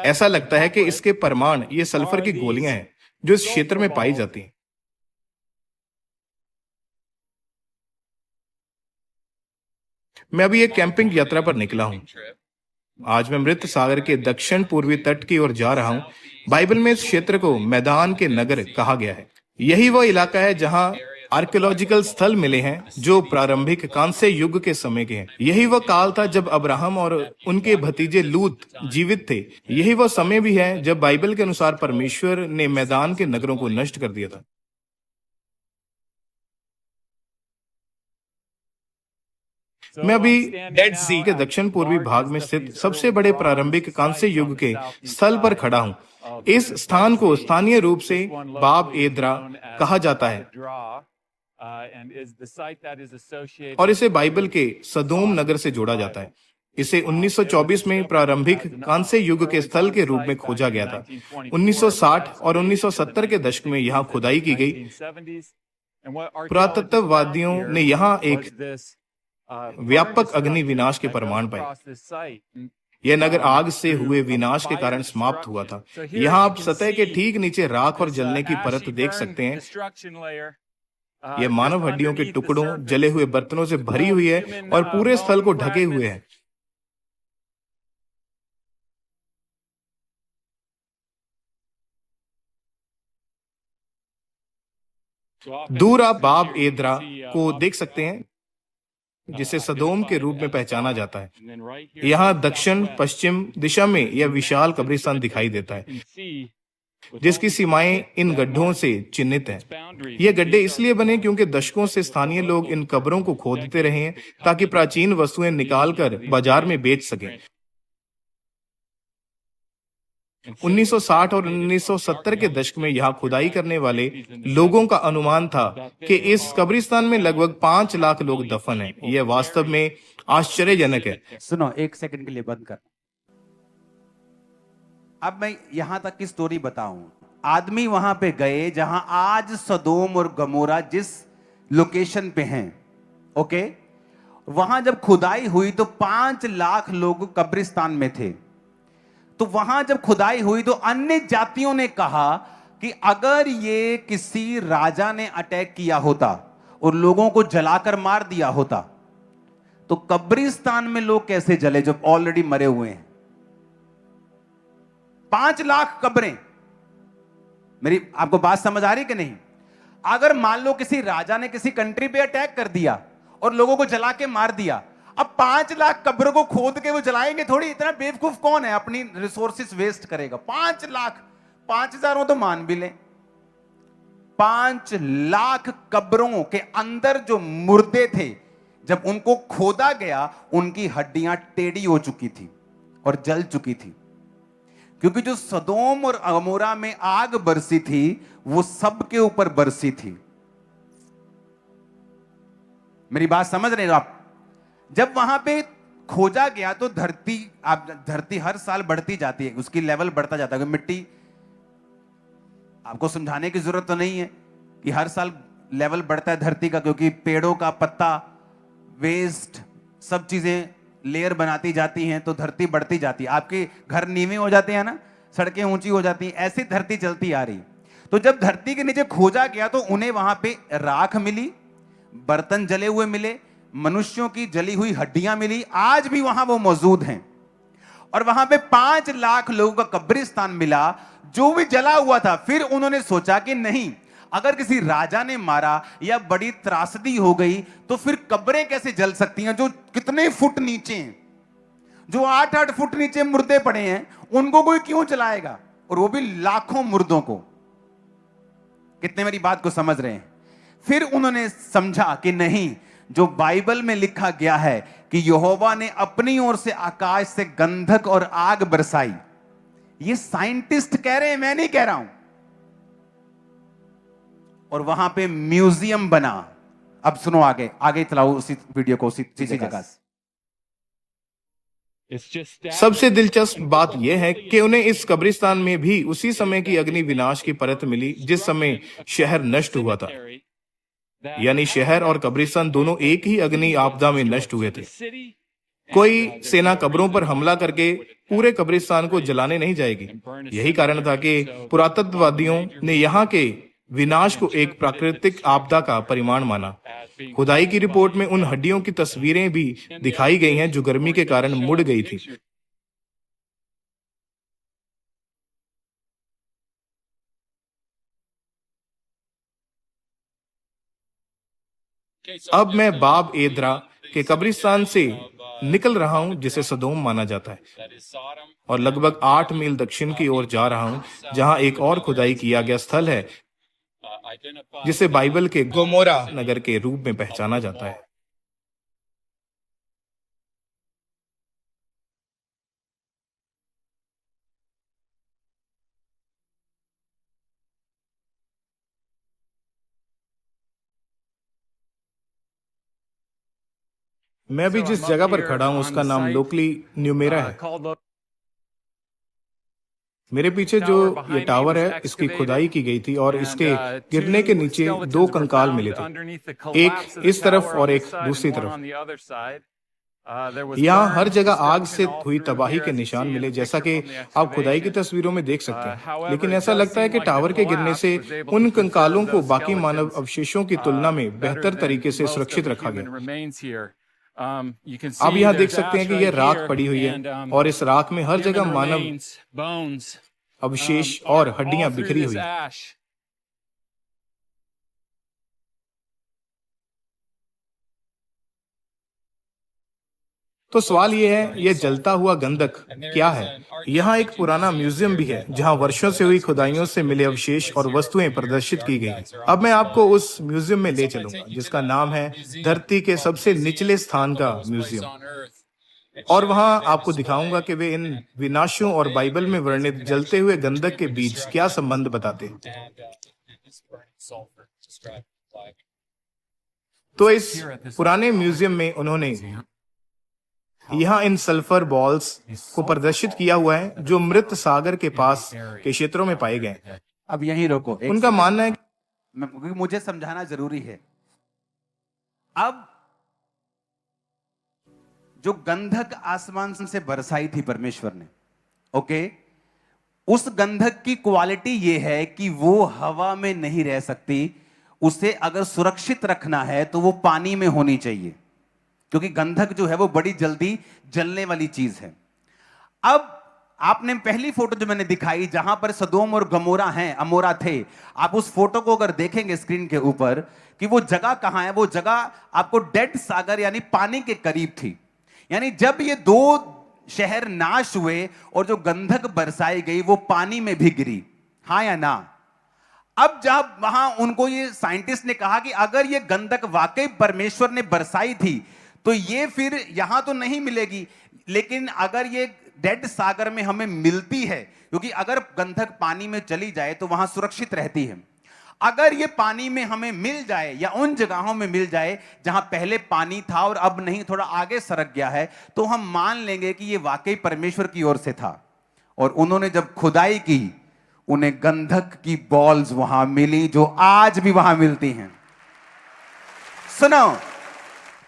ऐसा लगता है कि इसके प्रमाण ये सल्फर की गोलियां हैं जो इस क्षेत्र में पाई जाती हैं। मैं अभी एक कैंपिंग यात्रा पर निकला हूं। आज मैं मृत सागर के दक्षिण पूर्वी तट की ओर जा रहा हूं। बाइबल में इस क्षेत्र को मैदान के नगर कहा गया है। यही वह इलाका है जहां आर्कियोलॉजिकल स्थल मिले हैं जो प्रारंभिक कांस्य युग के समय के हैं। यही वह काल था जब अब्राहम और उनके भतीजे लूत जीवित थे। यही वह समय भी है जब बाइबल के अनुसार परमेश्वर ने मैदान के नगरों को नष्ट कर दिया था। मैं अभी डेड सी के दक्षिण पूर्वी भाग में स्थित सबसे बड़े प्रारंभिक कांस्य युग के स्थल पर खड़ा हूं। इस स्थान को स्थानीय रूप से बाब एद्रा कहा जाता है और इसे बाइबल के सदोम नगर से जोड़ा जाता है। इसे 1924 में प्रारंभिक कांस्य युग के स्थल के रूप में खोजा गया था। 1960 और 1970 के दशक में यहाँ खुदाई की गई। पुरातत्ववादियों ने यहाँ एक व्यापक अग्नि विनाश के प्रमाण पाए। यह नगर आग से हुए विनाश के कारण समाप्त हुआ था। यहाँ आप सतह के ठीक नीचे राख और जलने की परत देख सकते हैं। यह मानव हड्डियों के टुकड़ों, जले हुए बर्तनों से भरी हुई है और पूरे स्थल को ढके हुए है। दूर आप बाब एद्रा को देख सकते हैं जिसे सदोम के रूप में पहचाना जाता है। यहाँ दक्षिण पश्चिम दिशा में यह विशाल कब्रिस्तान दिखाई देता है जिसकी सीमाएं इन गड्ढों से चिन्हित हैं। ये गड्ढे इसलिए बने क्योंकि दशकों से स्थानीय लोग इन कब्रों को खोदते रहे हैं ताकि प्राचीन वस्तुएं निकालकर बाजार में बेच सकें। 1960 और 1970 के दशक में यहाँ खुदाई करने वाले लोगों का अनुमान था कि इस कब्रिस्तान में लगभग 5 लाख लोग दफन हैं। यह वास्तव में आश्चर्यजनक है। सुनो, एक सेकंड के लिए बंद कर। अब मैं यहां तक की स्टोरी बताऊं। आदमी वहां पे गए जहां आज सदोम और गमोरा जिस लोकेशन पे हैं, ओके, वहां जब खुदाई हुई तो 5 लाख लोग कब्रिस्तान में थे। तो वहां जब खुदाई हुई तो अन्य जातियों ने कहा कि अगर ये किसी राजा ने अटैक किया होता और लोगों को जलाकर मार दिया होता तो कब्रिस्तान में लोग कैसे जले जब ऑलरेडी मरे हुए हैं। 5 लाख कब्रें। मेरी आपको बात समझ आ रही कि नहीं? अगर मान लो किसी राजा ने किसी कंट्री पे अटैक कर दिया और लोगों को जला के मार दिया, अब 5 लाख कब्रों को खोद के वो जलाएंगे थोड़ी? इतना बेवकूफ कौन है अपनी रिसोर्सेस वेस्ट करेगा? 5 लाख, 5,000 तो मान भी लें। 5 लाख कब्रों के अंदर जो मुर्दे थे, जब उनको खोदा गया उनकी हड्डियां टेढ़ी हो चुकी थी और जल चुकी थी, क्योंकि जो सदोम और गमोरा में आग बरसी थी वो सबके ऊपर बरसी थी। मेरी बात समझ रहे हो आप? जब वहां पे खोजा गया तो धरती हर साल बढ़ती जाती है, उसकी लेवल बढ़ता जाता है। मिट्टी, आपको समझाने की जरूरत तो नहीं है कि हर साल लेवल बढ़ता है धरती का, क्योंकि पेड़ों का पत्ता, वेस्ट, सब चीजें लेयर बनाती जाती हैं तो धरती बढ़ती जाती है। आपके घर नीवे हो जाते हैं ना, सड़कें ऊंची हो जाती हैं, ऐसी धरती चलती आ रही। तो जब धरती के नीचे खोजा गया तो उन्हें वहां पे राख मिली, बर्तन जले हुए मिले, मनुष्यों की जली हुई हड्डियां मिली, आज भी वहां वो मौजूद हैं। और वहां पे 5 लाख लोगों का कब्रिस्तान मिला जो भी जला हुआ था। फिर उन्होंने सोचा कि नहीं, अगर किसी राजा ने मारा या बड़ी त्रासदी हो गई तो फिर कब्रें कैसे जल सकती हैं जो कितने फुट नीचे हैं, जो 8-8 फुट नीचे मुर्दे पड़े हैं, उनको कोई क्यों जलाएगा, और वो भी लाखों मुर्दों को। कितने मेरी बात को समझ रहे हैं? फिर उन्होंने समझा कि नहीं, जो बाइबल में लिखा गया है कि यहोवा ने अपनी ओर से आकाश से गंधक और आग बरसाई, ये साइंटिस्ट कह रहे हैं, मैं नहीं कह रहा हूं। और वहां पे म्यूजियम बना। अब सुनो, आगे आगे चलाओ उसी वीडियो को, उसी जगह से। सबसे दिलचस्प बात यह है कि उन्हें इस कब्रिस्तान में भी उसी समय की अग्नि विनाश की परत मिली जिस समय शहर नष्ट हुआ था। यानी शहर और कब्रिस्तान दोनों एक ही अग्नि आपदा में नष्ट हुए थे। कोई सेना कब्रों पर हमला करके पूरे कब्रिस्तान को जलाने नहीं जाएगी। यही कारण था कि पुरातत्ववादियों ने यहाँ के विनाश को एक प्राकृतिक आपदा का परिमाण माना। खुदाई की रिपोर्ट में उन हड्डियों की तस्वीरें भी दिखाई गई हैं जो गर्मी के कारण मुड़ गई थी। अब मैं बाब एद्रा के कब्रिस्तान से निकल रहा हूं जिसे सदोम माना जाता है, और लगभग 8 मील दक्षिण की ओर जा रहा हूं जहां एक और खुदाई किया गया स्थल है जिसे बाइबल के गोमोरा नगर के रूप में पहचाना जाता है। मैं अभी जिस जगह पर खड़ा हूं उसका नाम लोकली न्यूमेरा है। मेरे पीछे जो ये टावर है इसकी खुदाई की गई थी और इसके गिरने के नीचे 2 कंकाल मिले थे, एक इस तरफ और एक दूसरी तरफ। यहाँ हर जगह आग से हुई तबाही के निशान मिले, जैसा कि आप खुदाई की तस्वीरों में देख सकते हैं। लेकिन ऐसा लगता है कि टावर के गिरने से उन कंकालों को बाकी मानव अवशेषों की तुलना में बेहतर तरीके से सुरक्षित रखा गया। आप यहाँ देख सकते हैं कि यह राख पड़ी हुई है और इस राख में हर जगह मानव अवशेष और हड्डियां बिखरी हुई। तो सवाल यह है, यह जलता हुआ गंधक क्या है? यहाँ एक पुराना म्यूजियम भी है जहाँ वर्षों से हुई खुदाइयों से मिले अवशेष और वस्तुएं प्रदर्शित की गई। अब मैं आपको उस म्यूजियम में ले चलूंगा जिसका नाम है धरती के सबसे निचले स्थान का म्यूजियम, और वहां आपको दिखाऊंगा कि वे इन विनाशों और बाइबल में वर्णित जलते हुए गंधक के बीच क्या संबंध बताते हैं। तो इस पुराने म्यूजियम में उन्होंने यहाँ इन सल्फर बॉल्स को प्रदर्शित किया हुआ है जो मृत सागर के पास के क्षेत्रों में पाए गए। अब यहीं रोको। उनका मानना है क्योंकि मुझे समझाना जरूरी है। अब जो गंधक आसमान से बरसाई थी परमेश्वर ने, ओके, उस गंधक की क्वालिटी ये है कि वो हवा में नहीं रह सकती। उसे अगर सुरक्षित रखना है तो वो पानी में होनी चाहिए, क्योंकि गंधक जो है वो बड़ी जल्दी जलने वाली चीज है। अब आपने पहली फोटो जो मैंने दिखाई जहां पर सदोम और गमोरा हैं, अमोरा थे, आप उस फोटो को अगर देखेंगे स्क्रीन के ऊपर कि वो जगह कहां है, वो जगह आपको डेड सागर यानी पानी के करीब थी। यानी जब ये 2 शहर नाश हुए और जो गंधक बरसाई गई वो पानी में भी गिरी, हां या ना? अब जब वहां उनको ये साइंटिस्ट ने कहा कि अगर ये गंधक वाकई परमेश्वर ने बरसाई थी तो ये फिर यहां तो नहीं मिलेगी, लेकिन अगर ये डेड सागर में हमें मिलती है, क्योंकि अगर गंधक पानी में चली जाए तो वहां सुरक्षित रहती है। अगर ये पानी में हमें मिल जाए या उन जगहों में मिल जाए जहां पहले पानी था और अब नहीं, थोड़ा आगे सरक गया है, तो हम मान लेंगे कि ये वाकई परमेश्वर की ओर से था। और उन्होंने जब खुदाई की, उन्हें गंधक की बॉल्स वहां मिली जो आज भी वहां मिलती हैं। सुनो,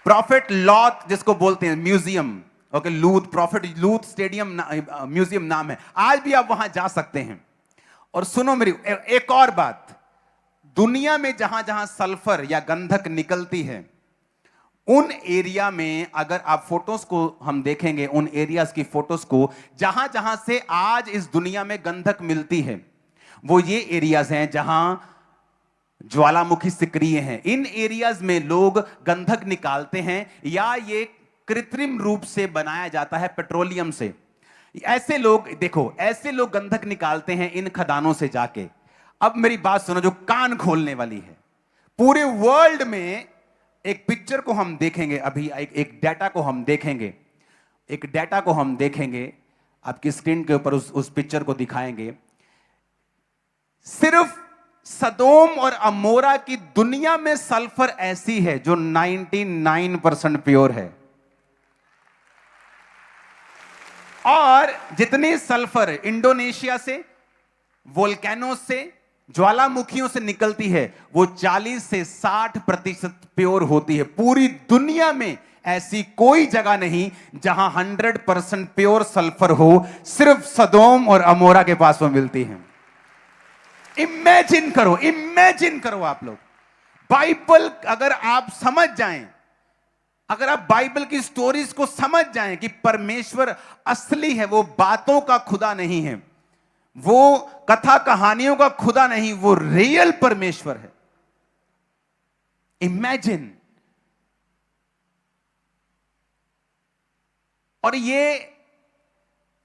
प्रॉफिट लॉट जिसको बोलते हैं म्यूजियम, ओके, लूथ, प्रॉफिट लूथ स्टेडियम म्यूजियम नाम है, आज भी आप वहां जा सकते हैं। और सुनो मेरी एक और बात, दुनिया में जहां जहां सल्फर या गंधक निकलती है उन एरिया में अगर आप फोटोज को हम देखेंगे, उन एरियाज की फोटोज को, जहां जहां से आज इस दुनिया में गंधक मिलती है वो ये एरियाज हैं जहां ज्वालामुखी सक्रिय हैं, इन एरियाज में लोग गंधक निकालते हैं, या ये कृत्रिम रूप से बनाया जाता है पेट्रोलियम से। ऐसे लोग, देखो, ऐसे लोग गंधक निकालते हैं इन खदानों से जाके। अब मेरी बात सुनो जो कान खोलने वाली है। पूरे वर्ल्ड में एक पिक्चर को हम देखेंगे, अभी एक डाटा को हम देखेंगे, एक डाटा को हम देखेंगे, आपकी स्क्रीन के ऊपर उस पिक्चर को दिखाएंगे। सिर्फ सदोम और अमोरा की दुनिया में सल्फर ऐसी है जो 99% प्योर है, और जितनी सल्फर इंडोनेशिया से, वोल्केनो से, ज्वालामुखियों से निकलती है, वो 40 से 60% प्योर होती है। पूरी दुनिया में ऐसी कोई जगह नहीं जहां 100% प्योर सल्फर हो, सिर्फ सदोम और अमोरा के पास वो मिलती है। इमेजिन करो, इमेजिन करो आप लोग, बाइबल अगर आप समझ जाएं, अगर आप बाइबल की स्टोरीज को समझ जाएं कि परमेश्वर असली है, वो बातों का खुदा नहीं है, वो कथा कहानियों का खुदा नहीं, वो रियल परमेश्वर है। इमेजिन। और ये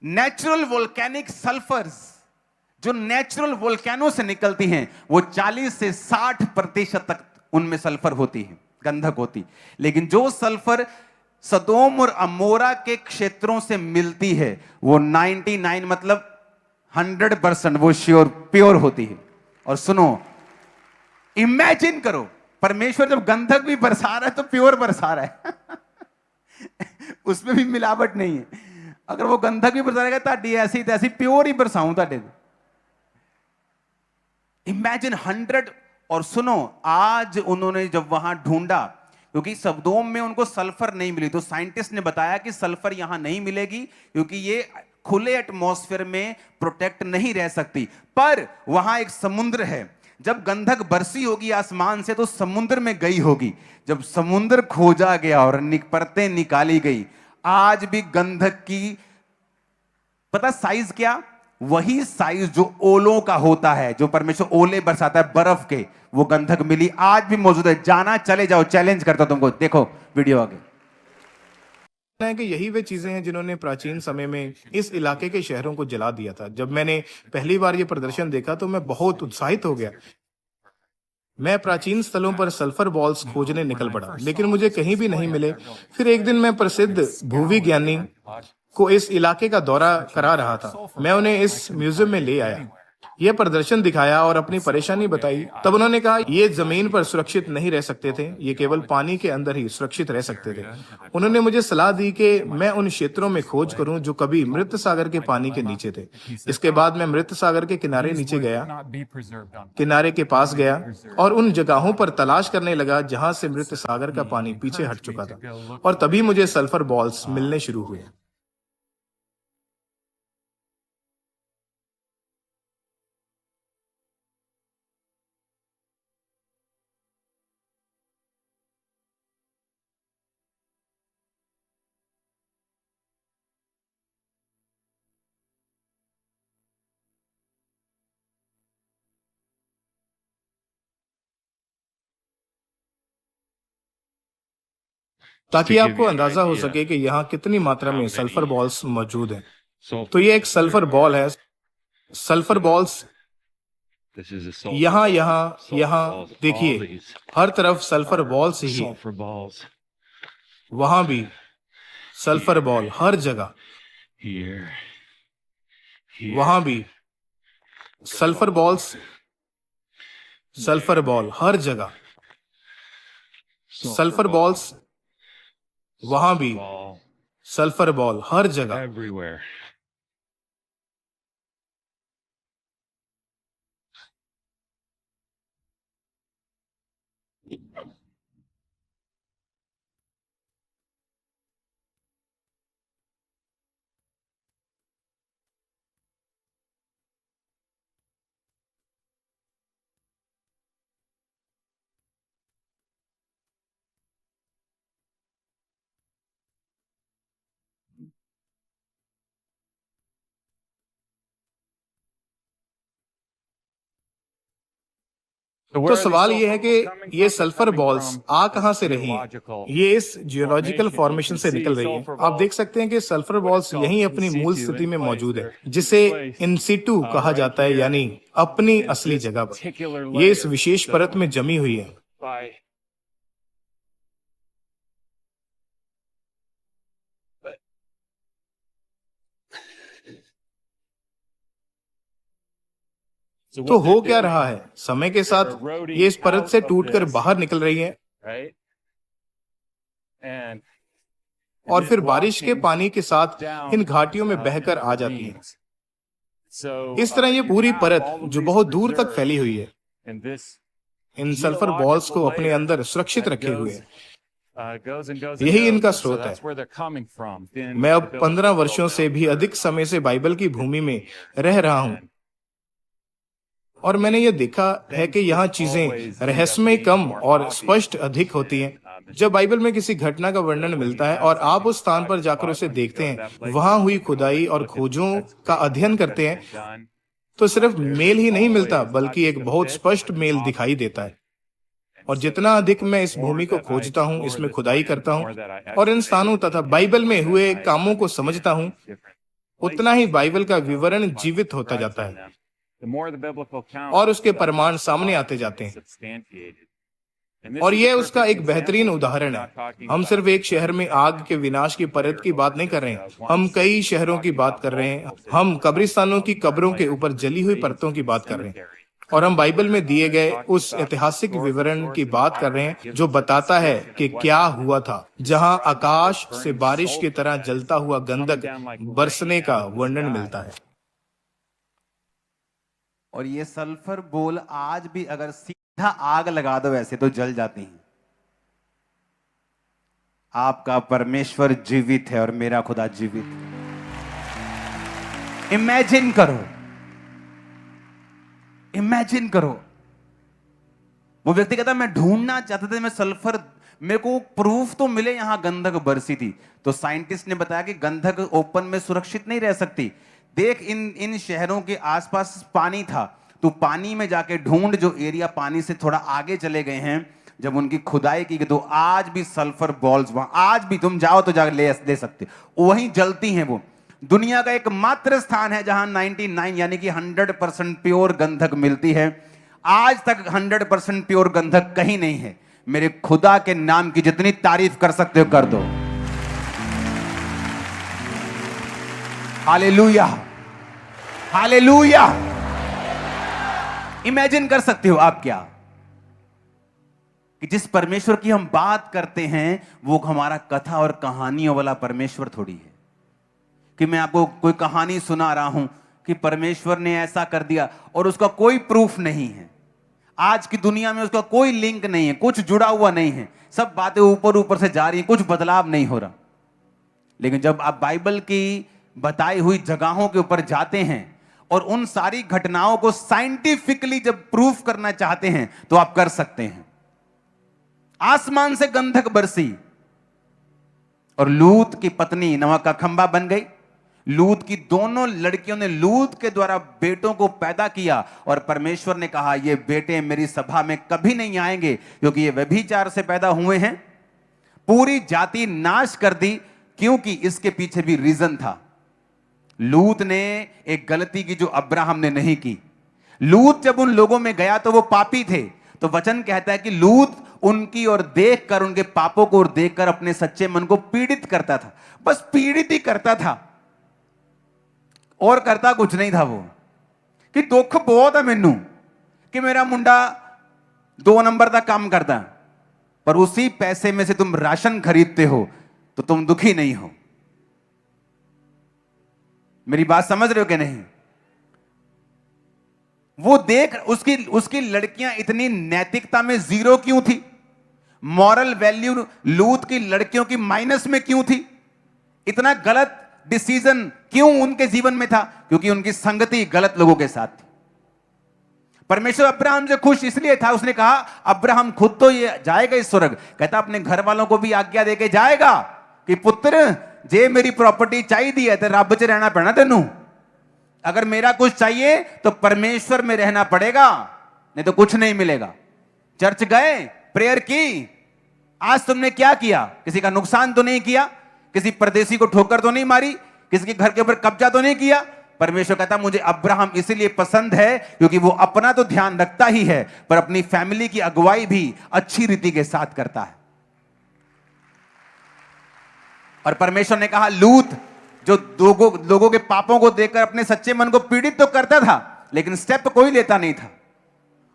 नेचुरल वोल्केनिक सल्फर्स जो नेचुरल वोल्केनो से निकलती हैं, वो 40 से 60% तक उनमें सल्फर होती है, गंधक होती। लेकिन जो सल्फर सदोम और अमोरा के क्षेत्रों से मिलती है, वो 99 मतलब 100% वो श्योर प्योर होती है। और सुनो, इमेजिन करो, परमेश्वर जब गंधक भी बरसा रहा है तो प्योर बरसा रहा है उसमें भी मिलावट नहीं है। अगर वो गंधक भी बरसाएगा ताड़ी ऐसी तैसी प्योर ही बरसाऊं ताड़े। इमेजिन 100। और सुनो, आज उन्होंने जब वहां ढूंढा, क्योंकि सदोम में उनको सल्फर नहीं मिली, तो साइंटिस्ट ने बताया कि सल्फर यहां नहीं मिलेगी क्योंकि ये खुले एटमॉस्फेयर में प्रोटेक्ट नहीं रह सकती। पर वहां एक समुद्र है, जब गंधक बरसी होगी आसमान से तो समुद्र में गई होगी। जब समुद्र खोजा गया और परतें निकाली गई, आज भी गंधक की पता साइज क्या, वही साइज जो ओलों का होता है, जो परमेश्वर ओले बरसाता है बर्फ के, वो गंधक मिली, आज भी मौजूद है। जाना, चले जाओ, चैलेंज करता तुमको, देखो वीडियो आगे। है कि यही वे चीजें हैं जिन्होंने प्राचीन समय में इस इलाके के शहरों को जला दिया था। जब मैंने पहली बार ये प्रदर्शन देखा तो मैं बहुत उत्साहित हो गया। मैं प्राचीन स्थलों पर सल्फर बॉल्स खोजने निकल पड़ा, लेकिन मुझे कहीं भी नहीं मिले। फिर एक दिन मैं प्रसिद्ध भूविज्ञानी को इस इलाके का दौरा करा रहा था। मैं उन्हें इस म्यूजियम में ले आया, यह प्रदर्शन दिखाया और अपनी परेशानी बताई। तब उन्होंने कहा ये जमीन पर सुरक्षित नहीं रह सकते थे, ये केवल पानी के अंदर ही सुरक्षित रह सकते थे। उन्होंने मुझे सलाह दी कि मैं उन क्षेत्रों में खोज करूं जो कभी मृत सागर के पानी के नीचे थे। इसके बाद मैं मृत सागर के किनारे नीचे गया, किनारे के पास गया और उन जगहों पर तलाश करने लगा जहां से मृत सागर का पानी पीछे हट चुका था, और तभी मुझे सल्फर बॉल्स मिलने शुरू हुए। ताकि आपको अंदाजा हो सके कि यहाँ कितनी मात्रा में सल्फर बॉल्स मौजूद हैं। तो ये एक सल्फर बॉल है। सल्फर बॉल्स यहाँ यहाँ यहाँ देखिए, हर तरफ सल्फर बॉल्स ही है। वहां भी सल्फर बॉल, हर जगह। वहां भी सल्फर बॉल्स, सल्फर बॉल हर जगह। सल्फर बॉल्स, वहां भी सल्फर बॉल हर जगह। तो सवाल ये है कि ये सल्फर बॉल्स आ कहां से रही हैं? ये इस जियोलॉजिकल फॉर्मेशन से निकल रही है। आप देख सकते हैं कि सल्फर बॉल्स यहीं अपनी मूल स्थिति में मौजूद है, जिसे इन सिटू कहा जाता है, यानी अपनी असली जगह पर। ये इस विशेष परत में जमी हुई है। तो हो क्या रहा है? समय के साथ ये इस परत से टूटकर बाहर निकल रही है और फिर बारिश के पानी के साथ इन घाटियों में बहकर आ जाती है। इस तरह ये पूरी परत जो बहुत दूर तक फैली हुई है, इन सल्फर बॉल्स को अपने अंदर सुरक्षित रखे हुए है। यही इनका स्रोत है। मैं अब 15 वर्षों से भी अधिक समय से बाइबल की भूमि में रह रहा हूं और मैंने ये देखा है कि यहाँ चीजें रहस्यमय कम और स्पष्ट अधिक होती हैं। जब बाइबल में किसी घटना का वर्णन मिलता है और आप उस स्थान पर जाकर उसे देखते हैं, वहां हुई खुदाई और खोजों का अध्ययन करते हैं, तो सिर्फ मेल ही नहीं मिलता बल्कि एक बहुत स्पष्ट मेल दिखाई देता है। और जितना अधिक मैं इस भूमि को खोजता हूँ, इसमें खुदाई करता हूँ और इन स्थानों तथा बाइबल में हुए कामों को समझता हूँ, उतना ही बाइबल का विवरण जीवित होता जाता है और उसके प्रमाण सामने आते जाते हैं। और यह उसका एक बेहतरीन उदाहरण है। हम सिर्फ एक शहर में आग के विनाश की परत की बात नहीं कर रहे हैं, हम कई शहरों की बात कर रहे हैं। हम कब्रिस्तानों की कब्रों के ऊपर जली हुई परतों की बात कर रहे हैं और हम बाइबल में दिए गए उस ऐतिहासिक विवरण की बात कर रहे हैं जो बताता है कि क्या हुआ था, जहां आकाश से बारिश की तरह जलता हुआ गंधक बरसने का वर्णन मिलता है। और ये सल्फर बोल आज भी अगर सीधा आग लगा दो वैसे तो जल जाती हैं। आपका परमेश्वर जीवित है और मेरा खुदा जीवित है। इमेजिन करो, इमेजिन करो। वो व्यक्ति कहता मैं ढूंढना चाहता था, मैं सल्फर, मेरे को प्रूफ तो मिले यहां गंधक बरसी थी। तो साइंटिस्ट ने बताया कि गंधक ओपन में सुरक्षित नहीं रह सकती। देख इन शहरों के आसपास पानी था, तो पानी में जाके ढूंढ, जो एरिया पानी से थोड़ा आगे चले गए हैं, जब उनकी खुदाई की तो आज भी सल्फर बॉल्स वहां आज भी तुम जाओ तो जाकर ले सकते, वहीं जलती हैं। वो दुनिया का एकमात्र स्थान है जहां 99 यानी कि 100% प्योर गंधक मिलती है। आज तक 100% प्योर गंधक कहीं नहीं है। मेरे खुदा के नाम की जितनी तारीफ कर सकते हो कर दो। Hallelujah, hallelujah. इमेजिन कर सकते हो आप क्या कि जिस परमेश्वर की हम बात करते हैं वो हमारा कथा और कहानियों वाला परमेश्वर थोड़ी है कि मैं आपको कोई कहानी सुना रहा हूं कि परमेश्वर ने ऐसा कर दिया और उसका कोई प्रूफ नहीं है। आज की दुनिया में उसका कोई लिंक नहीं है, कुछ जुड़ा हुआ नहीं है, सब बातें ऊपर ऊपर से जा रही हैं, कुछ बदलाव नहीं हो रहा। लेकिन जब आप बाइबल की बताई हुई जगहों के ऊपर जाते हैं और उन सारी घटनाओं को साइंटिफिकली जब प्रूफ करना चाहते हैं तो आप कर सकते हैं। आसमान से गंधक बरसी और लूत की पत्नी नवा का खंबा बन गई। लूत की दोनों लड़कियों ने लूत के द्वारा बेटों को पैदा किया और परमेश्वर ने कहा ये बेटे मेरी सभा में कभी नहीं आएंगे क्योंकि ये व्यभिचार से पैदा हुए हैं। पूरी जाति नाश कर दी क्योंकि इसके पीछे भी रीजन था। लूत ने एक गलती की जो अब्राहम ने नहीं की। लूत जब उन लोगों में गया तो वो पापी थे, तो वचन कहता है कि लूत उनकी ओर देखकर, उनके पापों को ओर देखकर अपने सच्चे मन को पीड़ित करता था। बस पीड़ित ही करता था और करता कुछ नहीं था। वो कि दुख बहुत है मैनू कि मेरा मुंडा 2 नंबर तक काम करता है, पर उसी पैसे में से तुम राशन खरीदते हो तो तुम दुखी नहीं हो। मेरी बात समझ रहे हो कि नहीं? वो देख उसकी लड़कियां इतनी नैतिकता में जीरो क्यों थी? मॉरल वैल्यू लूत की लड़कियों की माइनस में क्यों थी? इतना गलत डिसीजन क्यों उनके जीवन में था? क्योंकि उनकी संगति गलत लोगों के साथ थी। परमेश्वर अब्राहम से खुश इसलिए था, उसने कहा अब्राहम खुद तो ये जाएगा इस स्वर्ग, कहता अपने घर वालों को भी आज्ञा देके जाएगा कि पुत्र जे मेरी प्रॉपर्टी चाहिए है तो रब च रहना पैना तेनू। अगर मेरा कुछ चाहिए तो परमेश्वर में रहना पड़ेगा, नहीं तो कुछ नहीं मिलेगा। चर्च गए, प्रेयर की, आज तुमने क्या किया? किसी का नुकसान तो नहीं किया, किसी परदेसी को ठोकर तो नहीं मारी, किसी के घर के ऊपर कब्जा तो नहीं किया। परमेश्वर कहता मुझे अब्राहम इसीलिए पसंद है क्योंकि वो अपना तो ध्यान रखता ही है पर अपनी फैमिली की अगुवाई भी अच्छी रीति के साथ करता है। और परमेश्वर ने कहा लूत जो लोगों के पापों को देखकर अपने सच्चे मन को पीड़ित तो करता था लेकिन स्टेप कोई लेता नहीं था।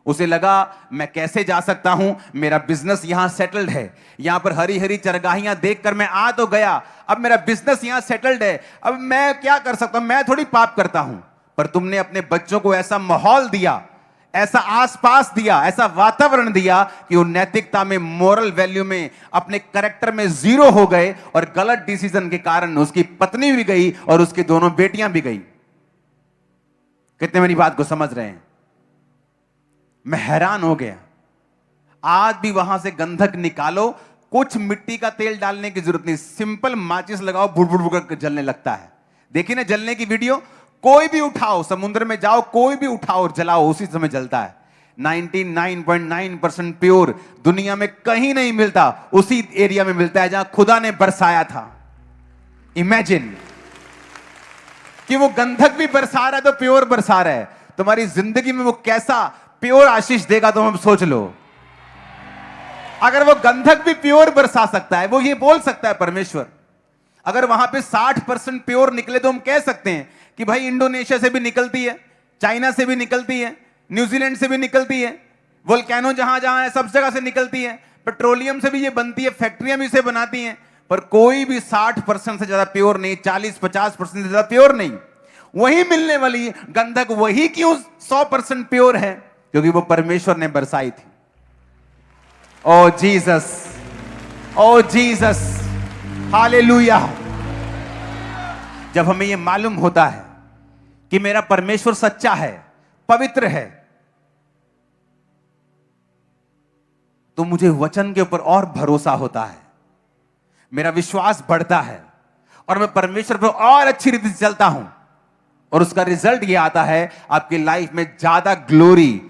उसे लगा मैं कैसे जा सकता हूं, मेरा बिजनेस यहां सेटल्ड है, यहां पर हरी हरी चरगाहियां देखकर मैं आ तो गया, अब मेरा बिजनेस यहां सेटल्ड है, अब मैं क्या कर सकता हूं, मैं थोड़ी पाप करता हूं। पर तुमने अपने बच्चों को ऐसा माहौल दिया, ऐसा आसपास दिया, ऐसा वातावरण दिया कि वो नैतिकता में, मोरल वैल्यू में, अपने कैरेक्टर में जीरो हो गए और गलत डिसीजन के कारण उसकी पत्नी भी गई और उसकी दोनों बेटियां भी गई। कितने मेरी बात को समझ रहे हैं? मैं हैरान हो गया। आज भी वहां से गंधक निकालो, कुछ मिट्टी का तेल डालने की जरूरत नहीं, सिंपल माचिस लगाओ, बुड़ बुड़ बुड़ कर जलने लगता है। देखिए ना जलने की वीडियो, कोई भी उठाओ, समुद्र में जाओ, कोई भी उठाओ और जलाओ, उसी समय जलता है। 99.9% प्योर दुनिया में कहीं नहीं मिलता, उसी एरिया में मिलता है जहां खुदा ने बरसाया था। इमेजिन कि वो गंधक भी बरसा रहा है तो प्योर बरसा रहा है। तुम्हारी जिंदगी में वो कैसा प्योर आशीष देगा तुम सोच लो। अगर वो गंधक भी प्योर बरसा सकता है, वो ये बोल सकता है परमेश्वर, अगर वहां पे 60% प्योर निकले तो हम कह सकते हैं कि भाई इंडोनेशिया से भी निकलती है, चाइना से भी निकलती है, न्यूजीलैंड से भी निकलती है, वोल्केनो जहां जहां है सब जगह से निकलती है, पेट्रोलियम से भी ये बनती है, फैक्ट्रियां भी इसे बनाती हैं, पर कोई भी 60% से ज्यादा प्योर नहीं, 40-50% से ज्यादा प्योर नहीं। वही मिलने वाली गंधक वही क्यों 100% प्योर है? क्योंकि वो परमेश्वर ने बरसाई थी। ओ जीसस, ओ जीसस, हालेलुया। जब हमें यह मालूम होता है कि मेरा परमेश्वर सच्चा है, पवित्र है, तो मुझे वचन के ऊपर और भरोसा होता है, मेरा विश्वास बढ़ता है और मैं परमेश्वर पर और अच्छी रीति से चलता हूं। और उसका रिजल्ट यह आता है आपकी लाइफ में ज्यादा ग्लोरी,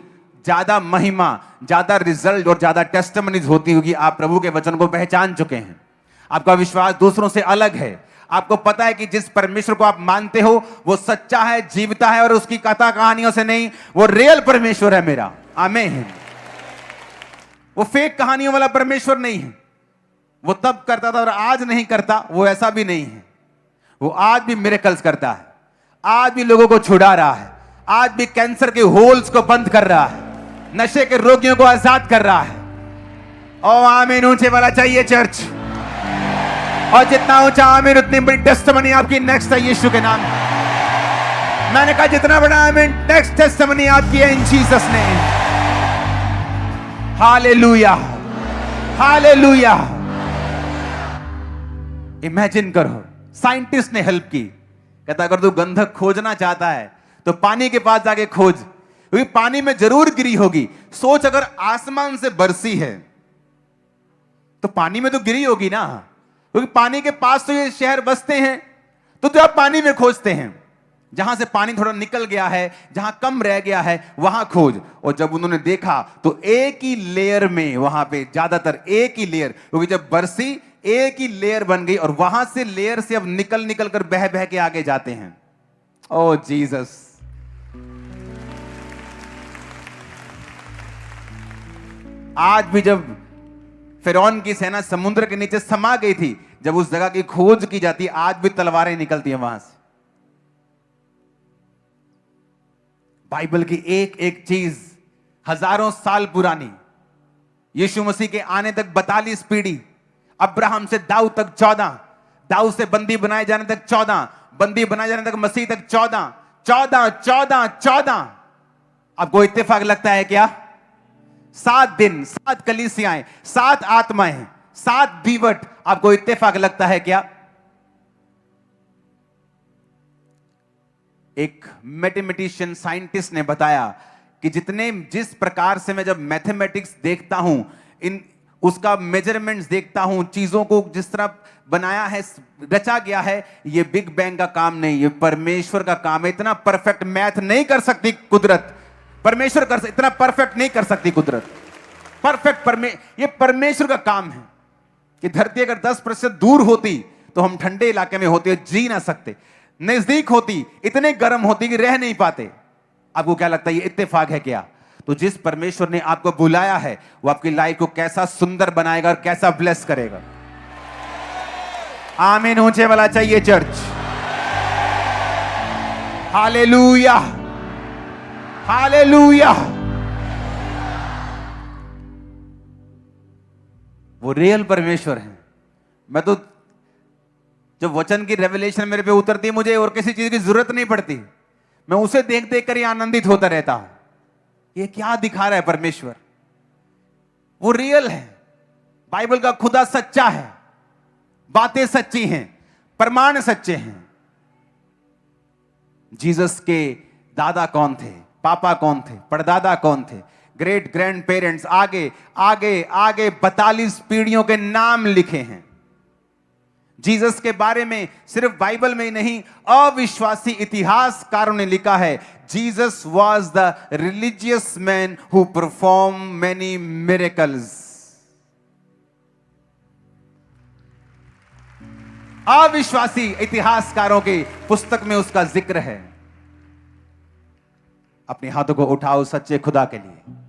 ज्यादा महिमा, ज्यादा रिजल्ट और ज्यादा टेस्टिमनीज होती होगी। आप प्रभु के वचन को पहचान चुके हैं, आपका विश्वास दूसरों से अलग है, आपको पता है कि जिस परमेश्वर को आप मानते हो वो सच्चा है, जीवता है और उसकी कथा कहानियों से नहीं, वो रियल परमेश्वर है मेरा। आमीन। वो फेक कहानियों वाला परमेश्वर नहीं है। वो तब करता था और आज नहीं करता, वो ऐसा भी नहीं है। वो आज भी मिरेकल्स करता है, आज भी लोगों को छुड़ा रहा है, आज भी कैंसर के होल्स को बंद कर रहा है, नशे के रोगियों को आजाद कर रहा है। ओ आमीन ऊंचे वाला चाहिए चर्च, और जितना ऊंचा आमीन उतनी बड़ी टेस्टिमनी आपकी नेक्स्ट है यीशु के नाम। मैंने कहा जितना बड़ा आमीन, नेक्स्ट टेस्टिमनी आपकी है इन Jesus name. Hallelujah, hallelujah. Imagine करो, साइंटिस्ट ने हेल्प की, कहता अगर तू गंधक खोजना चाहता है तो पानी के पास जाके खोज, क्योंकि पानी में जरूर गिरी होगी। सोच अगर आसमान से बरसी है तो पानी में तो गिरी होगी ना, क्योंकि पानी के पास तो ये शहर बसते हैं। तो आप पानी में खोजते हैं, जहां से पानी थोड़ा निकल गया है, जहां कम रह गया है वहां खोज। और जब उन्होंने देखा तो एक ही लेयर में, वहां पे ज्यादातर एक ही लेयर, क्योंकि जब बरसी एक ही लेयर बन गई और वहां से लेयर से अब निकल निकल कर बह बह के आगे जाते हैं। ओ जीसस, आज भी जब फिरौन की सेना समुद्र के नीचे समा गई थी, जब उस जगह की खोज की जाती है, आज भी तलवारें निकलती हैं वहां से। बाइबल की एक एक चीज हजारों साल पुरानी, यीशु मसीह के आने तक 42 पीढ़ी, अब्राहम से दाऊद तक 14, दाऊद से बंदी बनाए जाने तक 14, बंदी बनाए जाने तक मसीह तक 14, 14, 14, 14। आपको इत्तेफाक लगता है क्या? 7 दिन, 7 कलीसियाएं, 7 आत्माएं, 7 दीवट, आपको इत्तेफाक लगता है क्या? एक मैथमेटिशियन साइंटिस्ट ने बताया कि जिस प्रकार से मैं जब मैथमेटिक्स देखता हूं, उसका मेजरमेंट्स देखता हूं, चीजों को जिस तरह बनाया है, रचा गया है, ये बिग बैंग का काम नहीं, ये परमेश्वर का काम है। इतना परफेक्ट मैथ नहीं कर सकती कुदरत, परमेश्वर इतना परफेक्ट नहीं कर सकती कुदरत। परफेक्ट ये परमेश्वर का काम है कि धरती अगर 10% दूर होती तो हम ठंडे इलाके में होते, जी ना सकते। नजदीक होती, इतने गर्म होती कि रह नहीं पाते। आपको क्या लगता है ये इत्तेफाक है क्या? तो जिस परमेश्वर ने आपको बुलाया है वो आपकी लाइफ को कैसा सुंदर बनाएगा और कैसा ब्लेस करेगा। आमीन ऊंचे वाला चाहिए चर्च। Hallelujah, hallelujah. वो रियल परमेश्वर है। मैं तो जब वचन की रेवलेशन मेरे पे उतरती है, मुझे और किसी चीज की जरूरत नहीं पड़ती। मैं उसे देख देख कर ही आनंदित होता रहता हूं। ये क्या दिखा रहा है परमेश्वर? वो रियल है। बाइबल का खुदा सच्चा है, बातें सच्ची हैं, प्रमाण सच्चे हैं। जीसस के दादा कौन थे, पापा कौन थे, परदादा कौन थे, ग्रेट ग्रैंड पेरेंट्स, आगे आगे आगे 42 पीढ़ियों के नाम लिखे हैं। जीसस के बारे में सिर्फ बाइबल में ही नहीं, अविश्वासी इतिहासकारों ने लिखा है, Jesus was the religious man who perform many miracles. अविश्वासी इतिहासकारों की पुस्तक में उसका जिक्र है। अपने हाथों को उठाओ सच्चे खुदा के लिए।